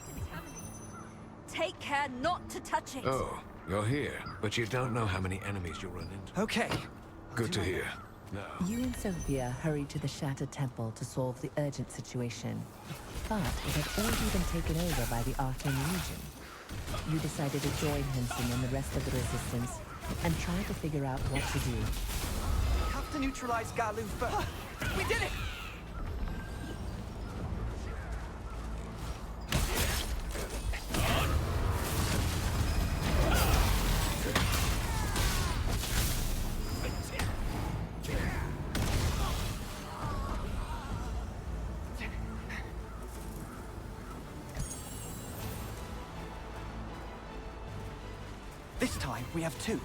Take care not to touch it. Oh, you're here, but you don't know how many enemies you'll run into. Okay. Good to hear. Now, You and Sophia hurried to the Shattered Temple to solve the urgent situation, but it had already been taken over by the Archeum Legion. You decided to join Henson and the rest of the Resistance and try to figure out what to do. We have to neutralize Galu first. We did it! This time, we have two.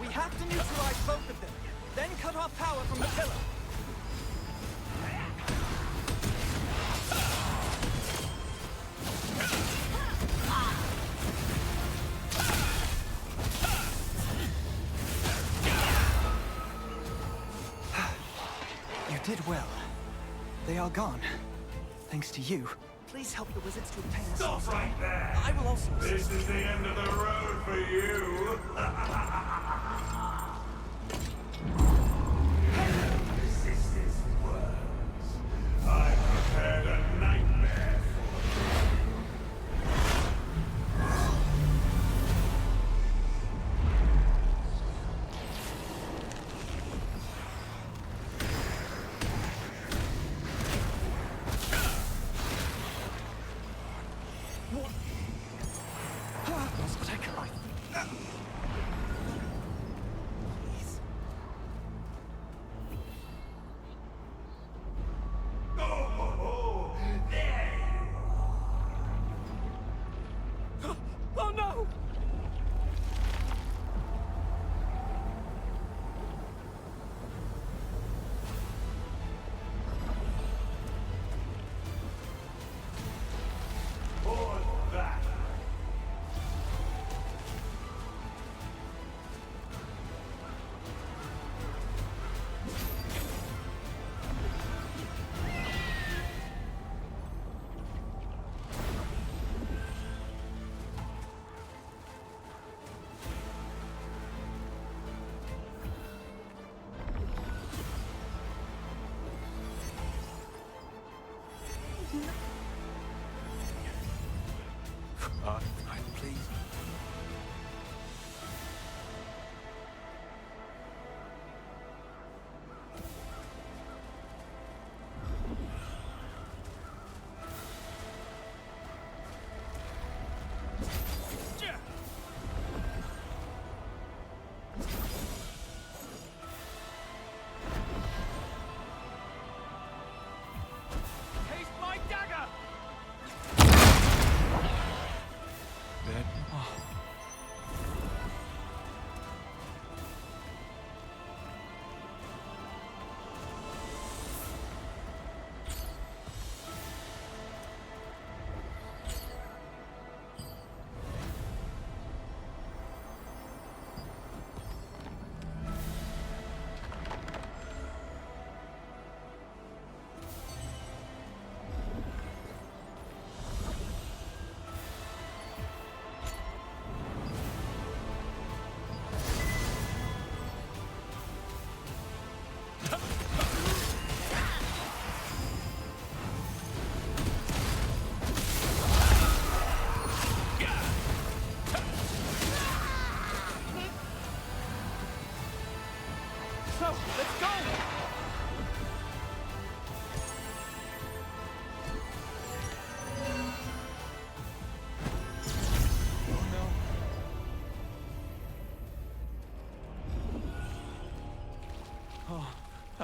We have to neutralize both of them, then cut off power from the pillar. You did well. They are gone. Thanks to you. Please help the wizards to obtain a Stop right there! I will also This is the end of the road for you! Resistance world.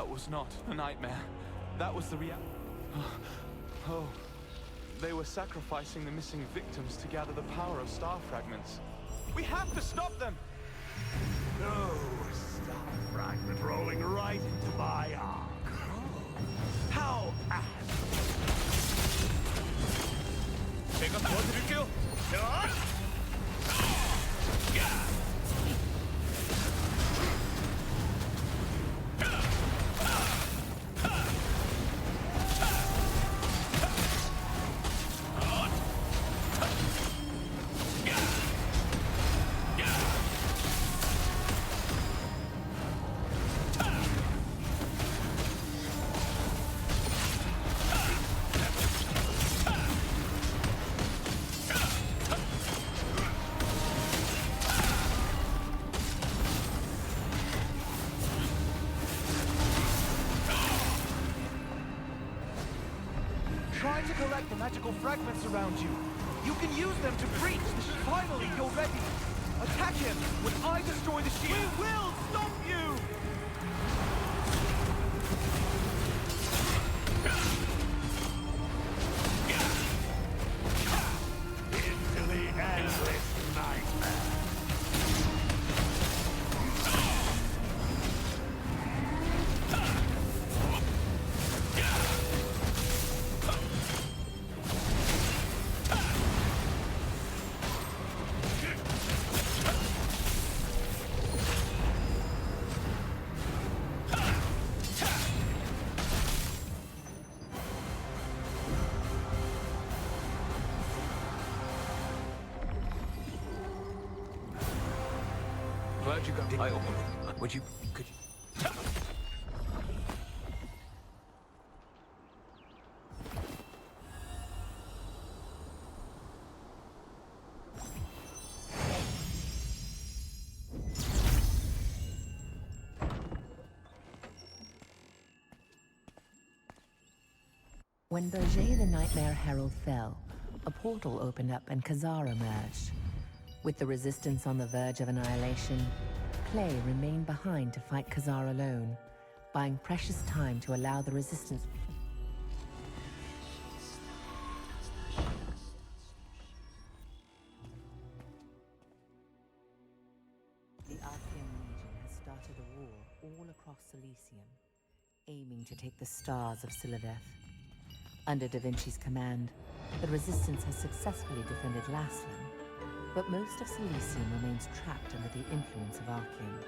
That was not a nightmare. That was the reality. Oh. They were sacrificing the missing victims to gather the power of star fragments. We have to stop them! No star fragment rolling right into my arc. How 제가 도와드릴게요. Try to collect the magical fragments around you. You can use them to breach the Finally, you're ready. Attack him when I destroy the shield. We will stop you! into the endless nightmare. Glad you got the eye open. Would you... could you... When Berger the Nightmare Herald fell, a portal opened up and Khazar emerged. With the Resistance on the verge of annihilation, Clay remained behind to fight Khazar alone, buying precious time to allow the Resistance... The Archean Legion has started a war all across Elysium, aiming to take the stars of Siliveth. Under Da Vinci's command, the Resistance has successfully defended Laslan, but most of Elysium remains trapped under the influence of Archean.